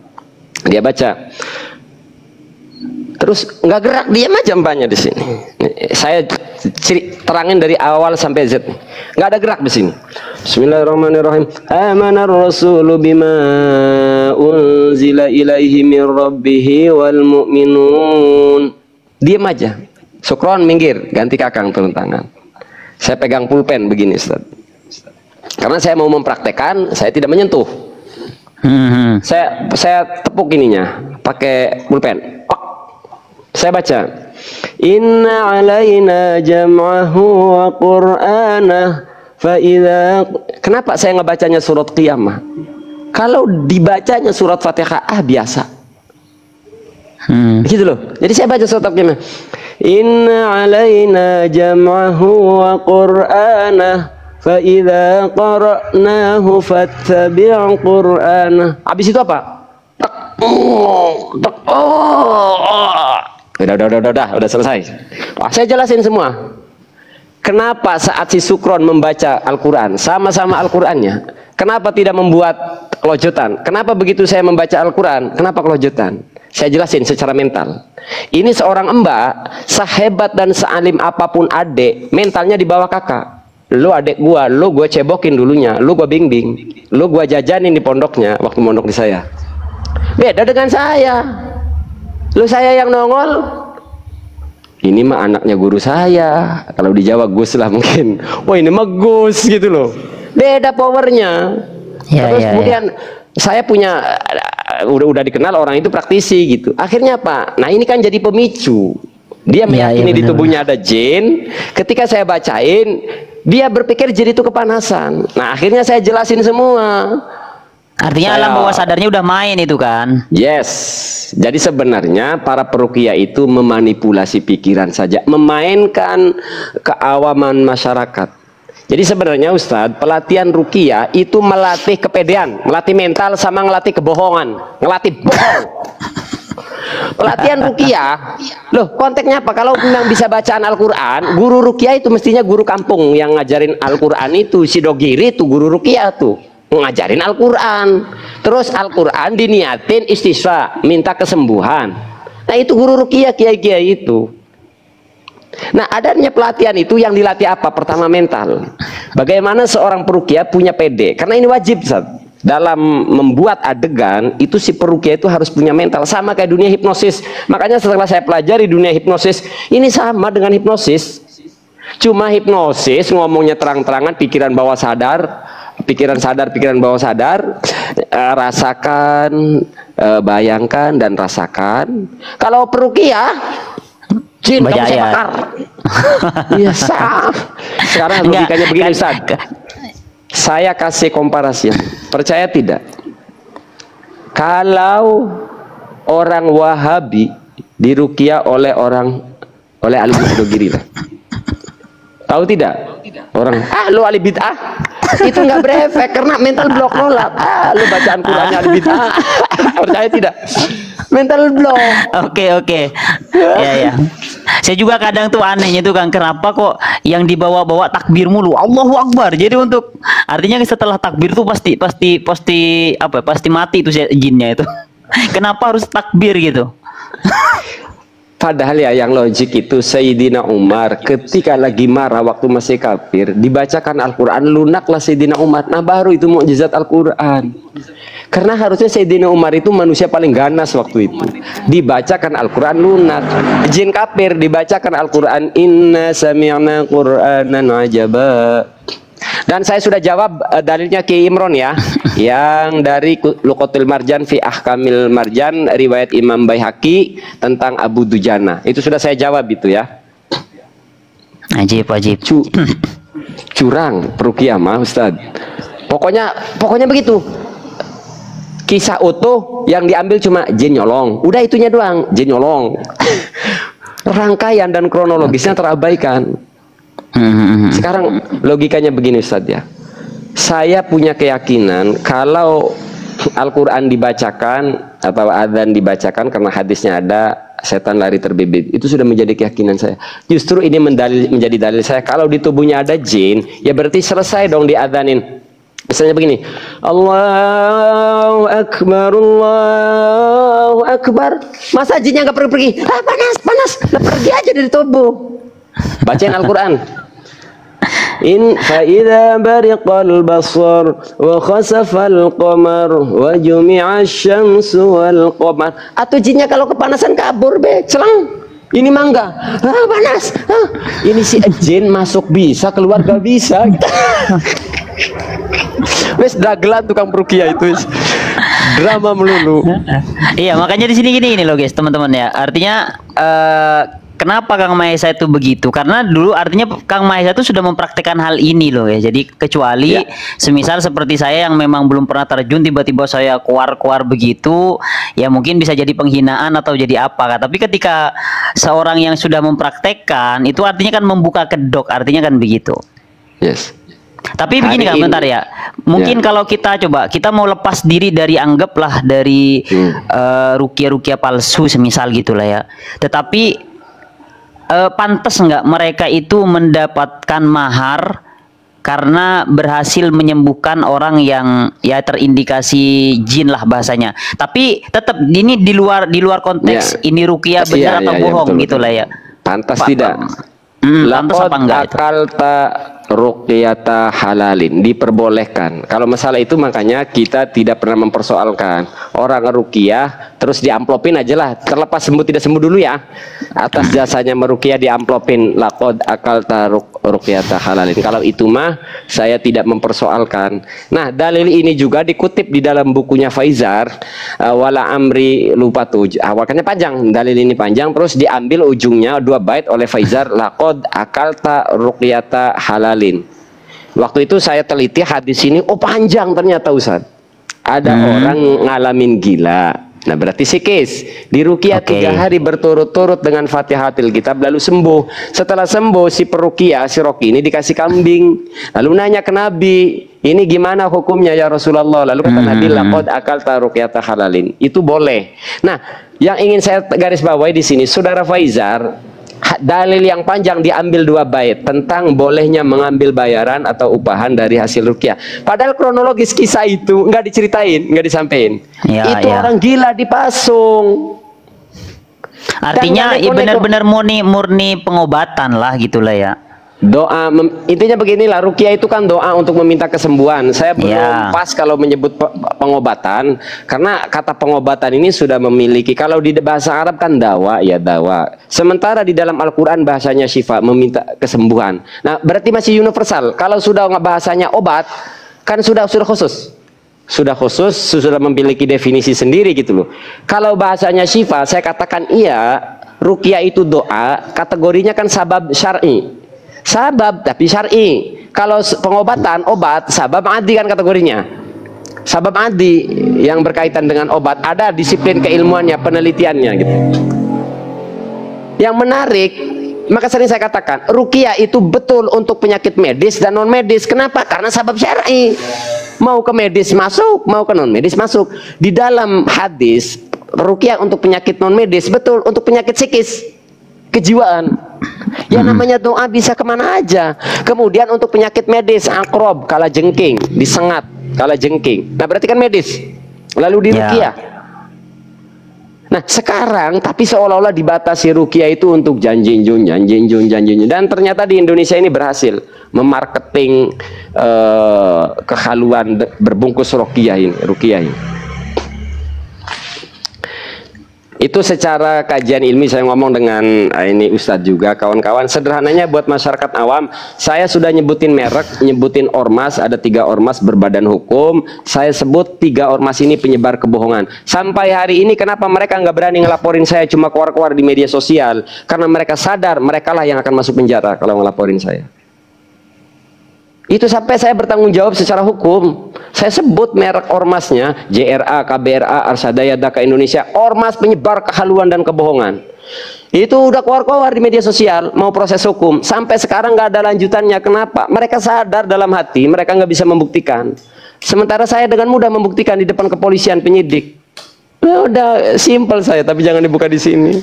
S2: Dia baca. Terus nggak gerak, diam aja mbaknya di sini. Saya terangin dari awal sampai Z. Nggak ada gerak di sini. Bismillahirrahmanirrahim. Amanar rasulu bima unzila ilaihi min rabbihi wal mu'minun. Diam aja. Sukron minggir, ganti Kakang turun tangan. Saya pegang pulpen begini Ustaz. Karena saya mau mempraktekkan, saya tidak menyentuh. Saya tepuk ininya pakai pulpen. Saya baca, Inna alaina jam'ahu wa qur'anah fa idza. Kenapa saya ngebacanya surat Qiyamah? Kalau dibacanya surat Fatihah biasa. Gitu loh. Jadi saya baca surat Qiyamah. Inna alaina jam'ahu wa qur'anah fa idza qara'nahu fattabi' qur'anah. Habis itu apa? Udah selesai. Saya jelasin semua. Kenapa saat si Sukron membaca Al-Quran, sama-sama Al-Qurannya, kenapa tidak membuat kelojotan? Kenapa begitu saya membaca Al-Quran, kenapa kelojotan? Saya jelasin secara mental. Ini seorang mbak, sehebat dan sealim apapun adik, mentalnya di bawah kakak. Lu adik gua, lu gua cebokin dulunya, lu gua bimbing, lu gua jajanin di pondoknya, waktu mondok di saya. Beda dengan saya. Lu saya yang nongol. Ini mah anaknya guru saya. Kalau di Jawa Gus lah mungkin. Wah ini mah Gus gitu loh. Beda powernya. Terus kemudian saya punya udah dikenal orang itu praktisi gitu. Akhirnya apa? Nah ini kan jadi pemicu. Dia meyakini di tubuhnya ada jin. Ketika saya bacain, dia berpikir jin itu kepanasan. Nah akhirnya saya jelasin semua.
S1: Artinya alam bawah sadarnya udah main itu kan?
S2: Yes. Jadi sebenarnya para peruqyah itu memanipulasi pikiran saja, memainkan keawaman masyarakat. Jadi sebenarnya Ustadz, pelatihan ruqyah itu melatih kepedean, melatih mental sama ngelatih kebohongan, ngelatih bohong. Pelatihan ruqyah, loh konteksnya apa? Kalau memang bisa bacaan Al-Quran, guru ruqyah itu mestinya guru kampung yang ngajarin Al-Quran itu, si dogiri itu guru ruqyah tuh, ngajarin Al-Quran. Terus Al-Quran diniatin istisqa, minta kesembuhan. Nah itu guru ruqyah, kiai-kiai itu. Nah adanya pelatihan itu yang dilatih apa? Pertama mental. Bagaimana seorang peruqyah punya PD? Karena ini wajib Ustaz. Dalam membuat adegan itu si peruqyah itu harus punya mental, sama kayak dunia hipnosis. Makanya setelah saya pelajari dunia hipnosis, ini sama dengan hipnosis. Cuma hipnosis ngomongnya terang-terangan, pikiran bawah sadar, pikiran sadar, pikiran bawah sadar, rasakan, bayangkan dan rasakan. Kalau peruqyah jin kamu saya bakar. Iya sah. Sekarang logikanya begini Ustaz. Saya kasih komparasi. Percaya tidak? Kalau orang Wahabi diruqyah oleh ahli bid'ah, tahu tidak? Orang lu ahli bid'ah itu nggak berefek karena mental block nolak. Lu bacaan Qurannya ahli bid'ah. Percaya tidak? Mental block.
S1: Oke. Ya. Saya juga kadang tuh anehnya tuh Kang, kenapa kok yang dibawa-bawa takbir mulu, Allahu Akbar. Jadi untuk artinya setelah takbir tuh pasti mati itu jinnya itu. Kenapa harus takbir gitu?
S2: Padahal ya yang logik itu Sayyidina Umar ketika lagi marah waktu masih kafir dibacakan Al-Quran, lunaklah Sayyidina Umar. Nah baru itu mukjizat Al-Quran. Karena harusnya Sayyidina Umar itu manusia paling ganas waktu itu. Dibacakan Al-Quran lunak. Jin kafir dibacakan Al-Quran, inna sami'na Qur'anan ajaba. Dan saya sudah jawab dalilnya Ki Imron ya, yang dari Luqatul Marjan fi Ahkamil Marjan riwayat Imam Baihaqi tentang Abu Dujana. Itu sudah saya jawab itu ya.
S1: Ajib.
S2: Curang peruqyah mah Ustaz. Pokoknya begitu. Kisah utuh yang diambil cuma jin nyolong. Udah itunya doang, jin nyolong. Rangkaian dan kronologisnya terabaikan. Sekarang logikanya begini Ustaz ya. Saya punya keyakinan kalau Al-Quran dibacakan atau adzan dibacakan karena hadisnya ada setan lari terbibit, itu sudah menjadi keyakinan saya. Justru ini menjadi dalil saya kalau di tubuhnya ada jin, ya berarti selesai dong diadzanin. Misalnya begini, Allahu Akbar, Allahu Akbar. Masa jinnya nggak pergi? Panas, lah pergi aja dari tubuh. Bacain Al-Quran. In fa idza bariqal basar wa khasafal qamar wa jumi'a asy-syamsu wal qamar. Atau jinnya kalau kepanasan kabur celang. Ini mangga. Panas. Ini si jin masuk bisa, keluar gak bisa. Wes dagelan tukang peruqyah itu. Drama melulu.
S1: Iya, makanya di sini gini loh guys, teman-teman ya. Artinya kenapa Kang Mahesa itu begitu? Karena dulu artinya Kang Mahesa itu sudah mempraktikkan hal ini loh ya. Jadi kecuali semisal seperti saya yang memang belum pernah terjun, tiba-tiba saya keluar begitu, ya mungkin bisa jadi penghinaan atau jadi apa. Tapi ketika seorang yang sudah mempraktekkan, itu artinya kan membuka kedok, artinya kan begitu.
S2: Yes.
S1: Tapi begini Kang, bentar ya. Mungkin kalau kita mau lepas diri dari anggaplah dari ruqyah palsu semisal gitulah ya. Tetapi pantas nggak mereka itu mendapatkan mahar karena berhasil menyembuhkan orang yang ya terindikasi jin lah bahasanya. Tapi tetap ini di luar konteks ini ruqyah benar atau bohong gitulah ya.
S2: Pantas tidak.
S1: Pantas apa enggak itu?
S2: Ruqyata halalin, diperbolehkan. Kalau masalah itu makanya kita tidak pernah mempersoalkan orang ruqyah terus diamplopin aja lah, terlepas sembuh tidak sembuh dulu ya, atas jasanya meruqyah diamplopin laqad akalta ruqyata halalin. Kalau itu mah saya tidak mempersoalkan. Nah dalil ini juga dikutip di dalam bukunya Faizar, wala amri lupa tuh awalnya panjang, dalil ini panjang terus diambil ujungnya 2 bait oleh Faizar, laqad akalta ruqyata halalin. Waktu itu saya teliti hadis ini, panjang ternyata Ustaz. Ada orang ngalamin gila, Nah berarti sikis di ruqyah
S1: Oke.
S2: 3 hari berturut-turut dengan Fatihatil Kitab lalu sembuh. Setelah sembuh si peruqyah si Roki ini dikasih kambing. Lalu nanya ke Nabi, ini gimana hukumnya ya Rasulullah? Lalu kata Nabi, laqad akalta ruqyata halalin. Itu boleh. Nah, yang ingin saya garis bawahi di sini, Saudara Faizar, dalil yang panjang diambil 2 bait tentang bolehnya mengambil bayaran atau upahan dari hasil ruqyah. Padahal kronologis kisah itu nggak diceritain, nggak disampaikan.
S1: Ya,
S2: Itu
S1: ya.
S2: orang gila dipasung.
S1: Artinya
S2: Dan
S1: ya
S2: neko-neko.
S1: benar-benar murni pengobatan lah gitulah ya.
S2: Doa intinya beginilah, ruqyah itu kan doa untuk meminta kesembuhan. Saya belum
S1: Ya.
S2: pas kalau menyebut pengobatan, karena kata pengobatan ini sudah memiliki, kalau di bahasa Arab kan dawa, ya dawa. Sementara di dalam Al-Quran bahasanya syifa, meminta kesembuhan. Nah berarti masih universal. Kalau sudah bahasanya obat, kan sudah khusus. Sudah khusus, sudah memiliki definisi sendiri gitu loh. Kalau bahasanya syifa, saya katakan iya, ruqyah itu doa, kategorinya kan sabab syar'i. Sabab tapi syar'i. Kalau pengobatan obat sabab adi kan kategorinya. Sabab adi yang berkaitan dengan obat ada disiplin keilmuannya, penelitiannya gitu. Yang menarik, maka sering saya katakan ruqyah itu betul untuk penyakit medis dan non medis. Kenapa? Karena sabab syar'i. Mau ke medis masuk, mau ke non medis masuk. Di dalam hadis ruqyah untuk penyakit non medis betul, untuk penyakit psikis, kejiwaan. Ya namanya doa bisa kemana aja. Kemudian untuk penyakit medis, akrob, kala jengking, disengat, kala jengking. Nah berarti kan medis. Lalu di ruqyah. Nah sekarang tapi seolah-olah dibatasi ruqyah itu untuk janjinjun. Dan ternyata di Indonesia ini berhasil memarketing kehaluan berbungkus ruqyah ini. Itu secara kajian ilmi saya ngomong dengan ini Ustadz juga, kawan-kawan. Sederhananya buat masyarakat awam, saya sudah nyebutin merek, nyebutin ormas, ada 3 ormas berbadan hukum. Saya sebut 3 ormas ini penyebar kebohongan. Sampai hari ini kenapa mereka nggak berani ngelaporin saya cuma keluar-keluar di media sosial? Karena mereka sadar mereka lah yang akan masuk penjara kalau ngelaporin saya. Itu sampai saya bertanggung jawab secara hukum. Saya sebut merek ormasnya, JRA, KBRA, Arsadaya, Daka Indonesia, ormas penyebar kehaluan dan kebohongan. Itu udah keluar-keluar di media sosial, mau proses hukum. Sampai sekarang nggak ada lanjutannya. Kenapa? Mereka sadar dalam hati, mereka nggak bisa membuktikan. Sementara saya dengan mudah membuktikan di depan kepolisian, penyidik. Nah, udah simple saya, tapi jangan dibuka di sini.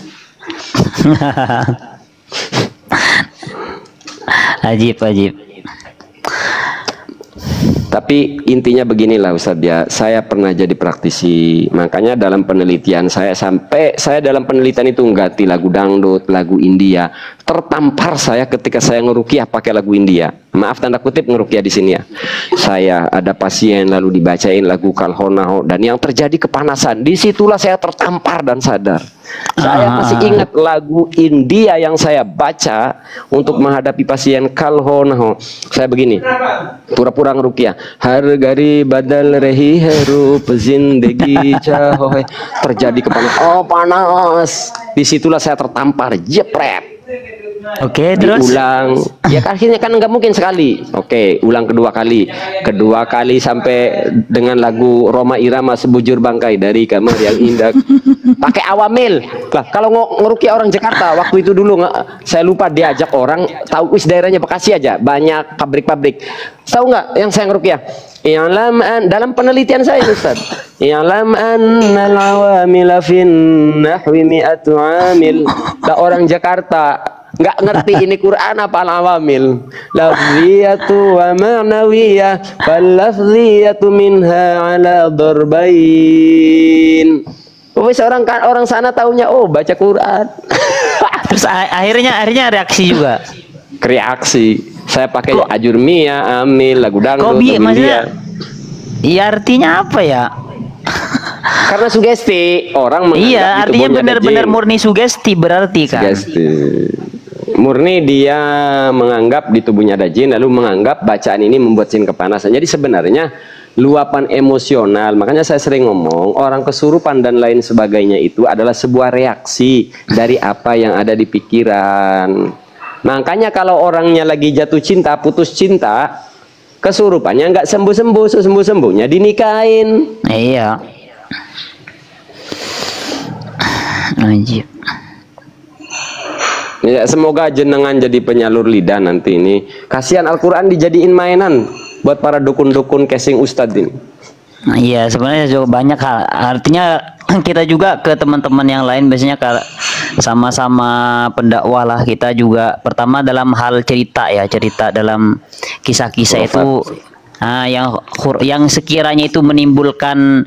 S1: Ajib.
S2: Tapi intinya beginilah Ustadz ya, saya pernah jadi praktisi, makanya dalam penelitian saya dalam penelitian itu nggati lagu dangdut, lagu India. Tertampar saya ketika saya ngeruqyah pakai lagu India. Maaf tanda kutip ngeruqyah di sini ya. Saya ada pasien lalu dibacain lagu Kalhonaho dan yang terjadi kepanasan. Disitulah saya tertampar dan sadar. Saya masih ingat lagu India yang saya baca untuk menghadapi pasien Kalhonaho. Saya begini, pura-pura ngeruqyah. Hargari badal rehi heru pezindegi cahoy. Terjadi kepanasan. Oh panas. Disitulah saya tertampar. Jepret.
S1: Oke, terus
S2: Diulang, ya akhirnya kan nggak mungkin sekali. Oke, ulang kedua kali sampai dengan lagu Roma Irama Sebujur Bangkai dari kamar yang indah. Pakai awamil lah. Kalau ngeruqyah orang Jakarta waktu itu dulu saya lupa diajak orang, tahu daerahnya Bekasi aja banyak pabrik-pabrik. Tahu nggak yang saya ngeruqyah? Dalam penelitian saya Ustaz, i'lam annal awamila fin nahwi mi'atu amil. Orang Jakarta nggak ngerti ini Quran apa al-awamil. Lafziyatu wa ma'nawiyah fal lafziyatu minha ala darbain. Orang sana taunya baca Quran.
S1: terus akhirnya reaksi juga.
S2: Reaksi. Saya pakai ajurmia, amil, lagu dangdut, lagu India.
S1: Iya artinya apa ya?
S2: Karena sugesti orang menganggap
S1: Iya,
S2: di
S1: artinya
S2: tubuhnya ada
S1: benar-benar
S2: jin.
S1: murni sugesti berarti kan.
S2: Sugesti. Murni dia menganggap di tubuhnya ada jin, lalu menganggap bacaan ini membuat jin kepanasan. Jadi sebenarnya luapan emosional, makanya saya sering ngomong orang kesurupan dan lain sebagainya itu adalah sebuah reaksi dari apa yang ada di pikiran. Makanya kalau orangnya lagi jatuh cinta, putus cinta, kesurupannya nggak sembuh-sembuhnya dinikahin.
S1: Iya. Anjir.
S2: Ya, semoga jenengan jadi penyalur lidah nanti ini. Kasihan Al-Quran dijadiin mainan buat para dukun-dukun casing ustadz ini.
S1: Iya, sebenarnya juga banyak hal. Artinya kita juga ke teman-teman yang lain biasanya sama-sama pendakwah lah, kita juga pertama dalam hal cerita ya, cerita dalam kisah-kisah itu yang sekiranya itu menimbulkan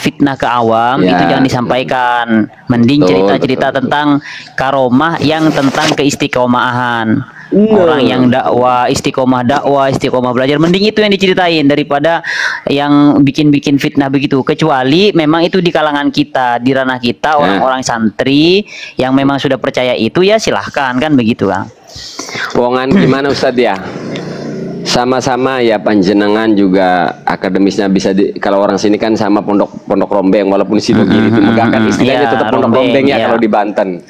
S1: fitnah ke awam,
S2: ya,
S1: itu jangan disampaikan. Mending cerita-cerita tentang karomah yang tentang keistiqomahan. Orang yang dakwah istiqomah belajar, mending itu yang diceritain daripada yang bikin fitnah begitu. Kecuali memang itu di kalangan kita, di ranah kita, orang-orang santri yang memang sudah percaya itu, ya silahkan, kan begitu, Kang.
S2: Wongan gimana Ustadz ya? Sama-sama ya, panjenengan juga akademisnya bisa kalau orang sini kan sama pondok rombeng, walaupun Sidogiri itu megahkan istilahnya tetap pondok rombeng ya kalau di Banten.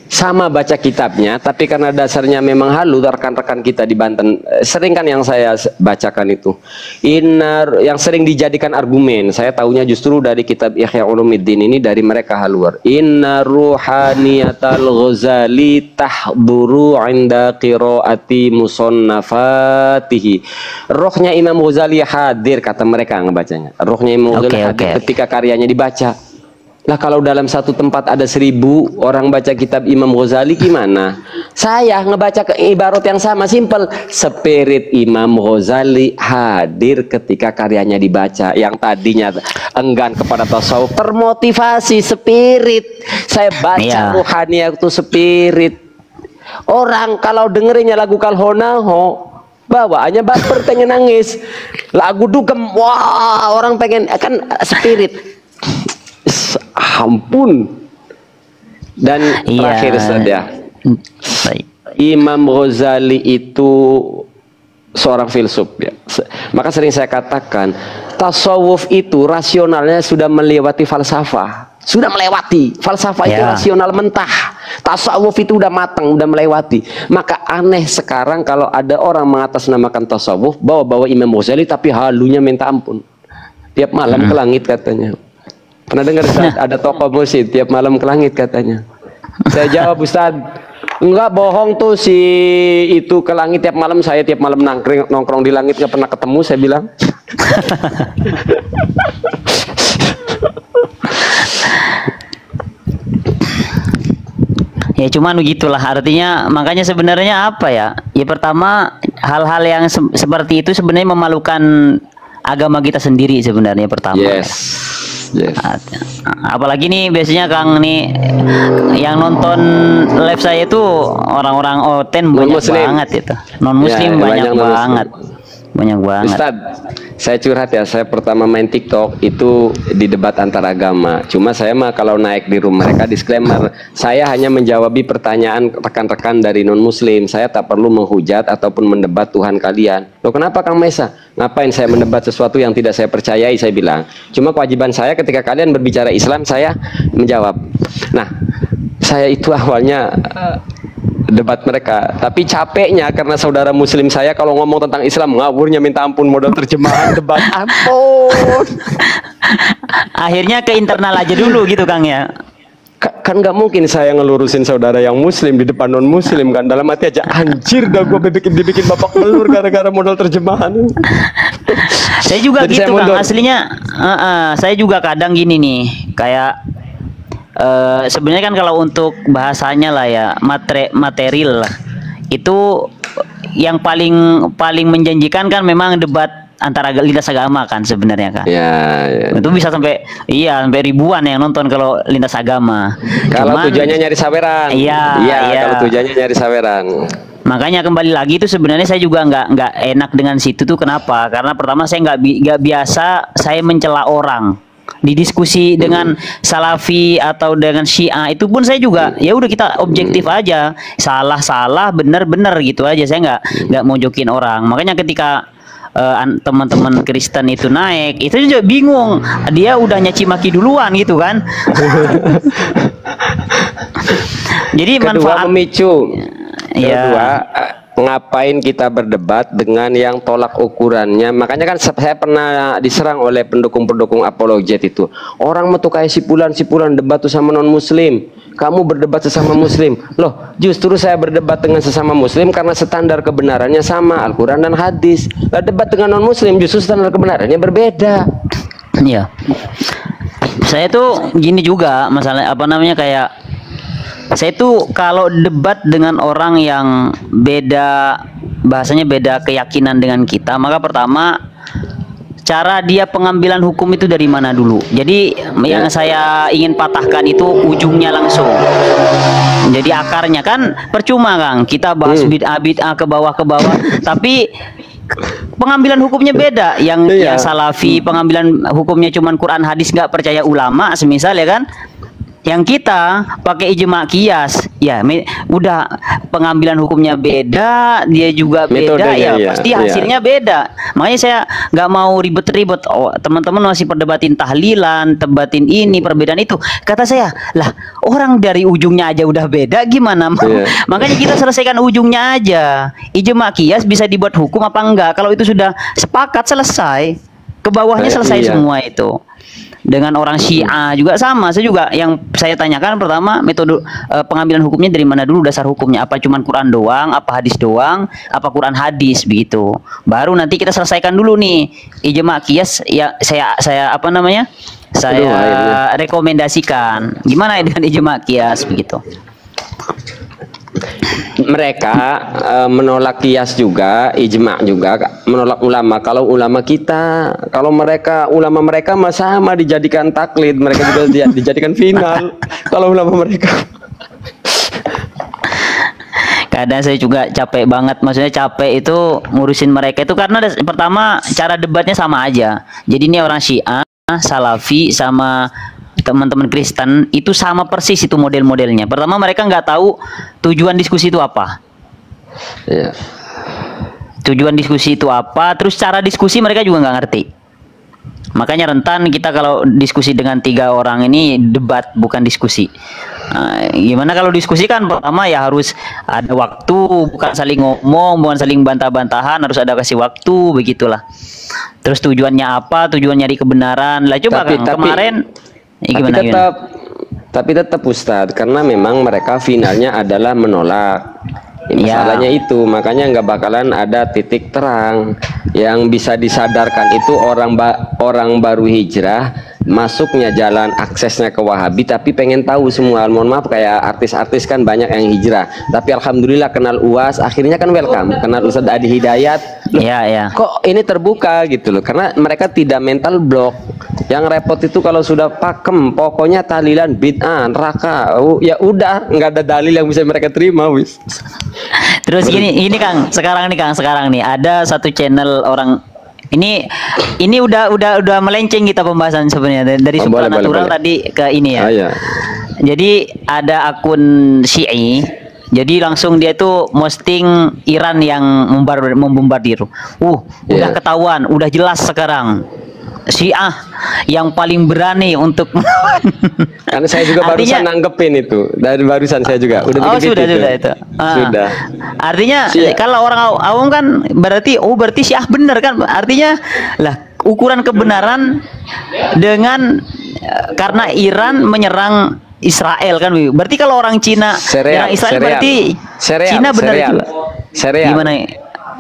S2: Sama baca kitabnya, tapi karena dasarnya memang halu, rekan-rekan kita di Banten sering kan yang saya bacakan itu yang sering dijadikan argumen, saya tahunya justru dari kitab Ihya Ulumuddin ini, dari mereka haluar. Inna ruhaniyatal Ghazali tahduru inda qiraati musannafatihi. Rohnya Imam Ghazali hadir, kata mereka ngebacanya. Rohnya Imam Ghazali hadir ketika karyanya dibaca. Lah kalau dalam satu tempat ada 1000 orang baca kitab Imam Ghazali gimana? Saya ngebaca ke ibarat yang sama, simple. Spirit Imam Ghazali hadir ketika karyanya dibaca. Yang tadinya enggan kepada tasawuf termotivasi spirit. Saya baca ruhani itu spirit. Orang kalau dengerinnya lagu Kalhonaho, bawaannya baper, pengen nangis. Lagu dugem, wah orang pengen, kan spirit. Ampun. Dan terakhir saja, Imam Ghazali itu seorang filsuf ya. Maka sering saya katakan, tasawuf itu rasionalnya sudah melewati falsafah, sudah melewati falsafah itu rasional mentah. Tasawuf itu udah matang, udah melewati. Maka aneh sekarang kalau ada orang mengatasnamakan tasawuf bawa-bawa Imam Ghazali, tapi halunya minta ampun. Tiap malam ke langit katanya. Pernah dengar Ustaz, ada tokoh musik tiap malam ke langit katanya. Saya jawab, Ustaz, enggak, bohong tuh si itu ke langit tiap malam. Saya tiap malam nongkrong di langit, nggak pernah ketemu, saya bilang.
S1: Ya cuman begitulah, artinya makanya sebenarnya apa ya? Ya pertama, hal-hal yang seperti itu sebenarnya memalukan agama kita sendiri sebenarnya pertama.
S2: Yes.
S1: Apalagi nih biasanya Kang nih yang nonton live saya itu orang-orang oten banyak banget itu, non muslim banyak banget. Banyak banget.
S2: Ustad, saya curhat ya, saya pertama main TikTok itu di debat antar agama. Cuma saya mah kalau naik di room mereka disclaimer, saya hanya menjawabi pertanyaan rekan-rekan dari non muslim. Saya tak perlu menghujat ataupun mendebat Tuhan kalian. Loh kenapa Kang Mesa? Ngapain saya mendebat sesuatu yang tidak saya percayai, saya bilang. Cuma kewajiban saya ketika kalian berbicara Islam, saya menjawab. Nah, saya itu awalnya debat mereka, tapi capeknya karena saudara muslim saya kalau ngomong tentang Islam ngawurnya minta ampun, modal terjemahan debat ampun.
S1: Akhirnya ke internal aja dulu gitu Kang ya.
S2: Kan nggak mungkin saya ngelurusin saudara yang muslim di depan non muslim kan, dalam hati aja anjir dah gue dibikin babak belur gara-gara modal terjemahan.
S1: Saya juga jadi gitu Kang, aslinya saya juga kadang gini nih, kayak sebenarnya kan kalau untuk bahasanya lah ya, material lah, itu yang paling menjanjikan kan memang debat antara lintas agama kan sebenarnya kan. Ya. Itu bisa sampai ribuan yang nonton kalau lintas agama.
S2: Kalau tujuannya nyari saweran. Iya. Kalau tujuannya nyari saweran.
S1: Makanya kembali lagi itu sebenarnya saya juga nggak enak dengan situ tuh, kenapa? Karena pertama saya nggak biasa saya mencela orang. Di diskusi dengan Salafi atau dengan Syiah itu pun saya juga ya udah kita objektif aja, salah benar gitu aja, saya nggak mojokin orang. Makanya ketika teman-teman Kristen itu naik, itu juga bingung, dia udah nyaci maki duluan gitu kan. Jadi
S2: kedua
S1: manfaat
S2: memicu, kedua ngapain kita berdebat dengan yang tolak ukurannya. Makanya kan saya pernah diserang oleh pendukung-pendukung apologet itu. Orang mau tuh kayak sipulan debat tuh sama non muslim. Kamu berdebat sesama muslim. Loh, justru saya berdebat dengan sesama muslim karena standar kebenarannya sama, Al-Quran dan hadis. Lah debat dengan non muslim justru standar kebenarannya berbeda.
S1: Iya. Saya tuh gini juga masalah apa namanya, kayak saya tuh kalau debat dengan orang yang beda, bahasanya beda keyakinan dengan kita, maka pertama cara dia pengambilan hukum itu dari mana dulu. Jadi yang saya ingin patahkan itu ujungnya langsung. Jadi akarnya kan percuma Kang, kita bahas bid'ah ke bawah tapi pengambilan hukumnya beda. Yang Salafi pengambilan hukumnya cuman Quran hadis, nggak percaya ulama semisal ya kan. Yang kita pakai ijma qiyas, ya udah pengambilan hukumnya beda, dia juga beda,
S2: metodenya,
S1: ya pasti hasilnya beda. Makanya saya nggak mau ribet-ribet. Oh, teman-teman masih perdebatin tahlilan, debatin ini, perbedaan itu. Kata saya, lah orang dari ujungnya aja udah beda, gimana? Makanya kita selesaikan ujungnya aja. Ijma qiyas bisa dibuat hukum apa enggak? Kalau itu sudah sepakat, selesai. Ke bawahnya selesai semua itu. Dengan orang Syiah juga sama. Saya juga yang saya tanyakan pertama, metode pengambilan hukumnya dari mana dulu, dasar hukumnya apa, cuman Quran doang, apa hadis doang, apa Quran hadis begitu. Baru nanti kita selesaikan dulu nih ijma qiyas ya, saya apa namanya? Saya rekomendasikan. Gimana dengan ijma qiyas begitu.
S2: Mereka menolak qiyas juga, ijma juga, menolak ulama. Kalau ulama kita, kalau ulama mereka sama dijadikan taklid, mereka juga dijadikan final. Kalau ulama mereka,
S1: kadang saya juga capek banget, maksudnya capek itu ngurusin mereka itu karena pertama cara debatnya sama aja. Jadi ini orang Syiah, Salafi sama teman-teman Kristen itu sama persis itu model-modelnya. Pertama mereka nggak tahu tujuan diskusi itu apa. Tujuan diskusi itu apa, terus cara diskusi mereka juga nggak ngerti. Makanya rentan kita kalau diskusi dengan 3 orang ini debat bukan diskusi. Gimana kalau diskusi kan pertama ya harus ada waktu, bukan saling ngomong, bukan saling bantah-bantahan, harus ada kasih waktu, begitulah. Terus tujuannya apa? Tujuan nyari kebenaran. Lah coba Kang, kemarin
S2: tapi tetap Ustadz, karena memang mereka finalnya adalah menolak. Masalahnya itu, makanya nggak bakalan ada titik terang yang bisa disadarkan itu orang baru hijrah masuknya jalan aksesnya ke Wahabi, tapi pengen tahu semua. Mohon maaf, kayak artis-artis kan banyak yang hijrah, tapi alhamdulillah kenal UAS, akhirnya kan welcome, kenal Ustadz Adi Hidayat. Kok ini terbuka gitu loh, karena mereka tidak mental block. Yang repot itu kalau sudah pakem, pokoknya tahlilan bid'ah, neraka, ya udah nggak ada dalil yang bisa mereka terima, wis.
S1: Terus ini Kang, sekarang nih ada satu channel orang ini udah melenceng kita pembahasan sebenarnya dari supranatural tadi ke ini ya. Jadi ada akun Syi'i. Jadi langsung dia tuh posting Iran yang membombardir. Udah ketahuan, udah jelas sekarang. Syiah yang paling berani untuk
S2: karena saya juga barusan nanggepin itu dari barusan saya juga udah
S1: sudah itu. Sudah. Artinya kalau orang awam kan berarti Syiah benar kan, artinya lah ukuran kebenaran dengan karena Iran menyerang Israel kan, berarti kalau orang Cina menyerang Israel berarti Cina benar juga. Gimana?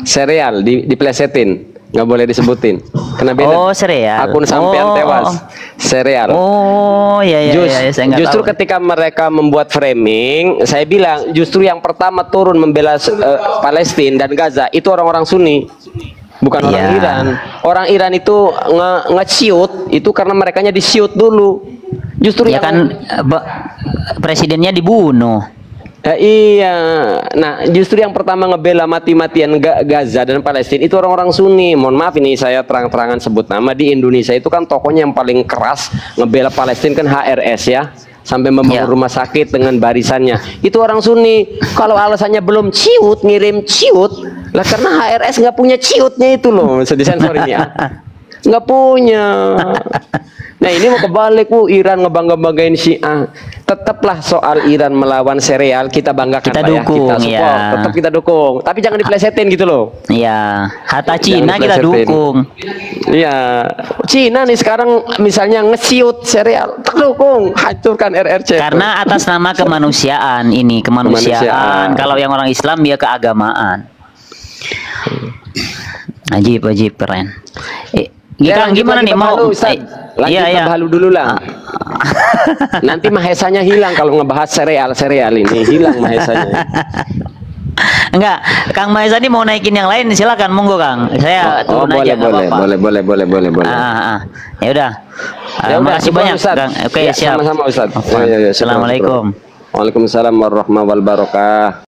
S2: Serial diplesetin, nggak boleh disebutin, kena beda.
S1: Serial.
S2: Akun sampean tewas. Serial. Justru ketika mereka membuat framing, saya bilang justru yang pertama turun membela Palestina dan Gaza itu orang-orang Sunni, bukan orang Iran. Orang Iran itu nge-shoot itu karena merekanya di-shoot dulu. Justru
S1: presidennya dibunuh.
S2: Iya, nah justru yang pertama ngebela mati-matian Gaza dan Palestina itu orang-orang Sunni. Mohon maaf ini saya terang-terangan sebut nama, di Indonesia itu kan tokohnya yang paling keras ngebela Palestina kan HRS ya, sampai membangun rumah sakit dengan barisannya. Itu orang Sunni. Kalau alasannya belum ciut, ngirim ciut, lah karena HRS nggak punya ciutnya itu loh, bisa disensor ini ya. Nggak punya. Nah ini Ini mau kebalik, Iran ngebangga-banggain Syiah. Tetaplah soal Iran melawan serial kita banggakan,
S1: Kita
S2: Pak,
S1: dukung,
S2: ya. Kita support,
S1: ya.
S2: tetap kita dukung. Tapi jangan diplesetin gitu loh.
S1: Iya, Hatta
S2: Jangan
S1: Cina kita
S2: diplesetin.
S1: dukung.
S2: Iya, Cina nih sekarang misalnya ngesiut serial, dukung, hancurkan RRC.
S1: Karena atas nama kemanusiaan ini, kemanusiaan. Kalau yang orang Islam ya keagamaan. Ajib, keren.
S2: Ya,
S1: Kang, gimana nih mau?
S2: Lanjut
S1: Iya.
S2: ke Bahalu dulu lah. Nanti mahesanya hilang kalau ngebahas serial ini, hilang mahesanya.
S1: Enggak, Kang Mahesa ini mau naikin yang lain, silakan monggo Kang. Saya turun aja, nggak apa-apa.
S2: boleh.
S1: Ya udah.
S2: Ya udah,
S1: Makasih
S2: syukur,
S1: banyak,
S2: Ustaz.
S1: Kang. Oke,
S2: Ya,
S1: siap.
S2: sama-sama, Ustaz.
S1: Afwan.
S2: Ya, syukur,
S1: Assalamualaikum.
S2: Waalaikumsalam warahmatullahi wabarakatuh.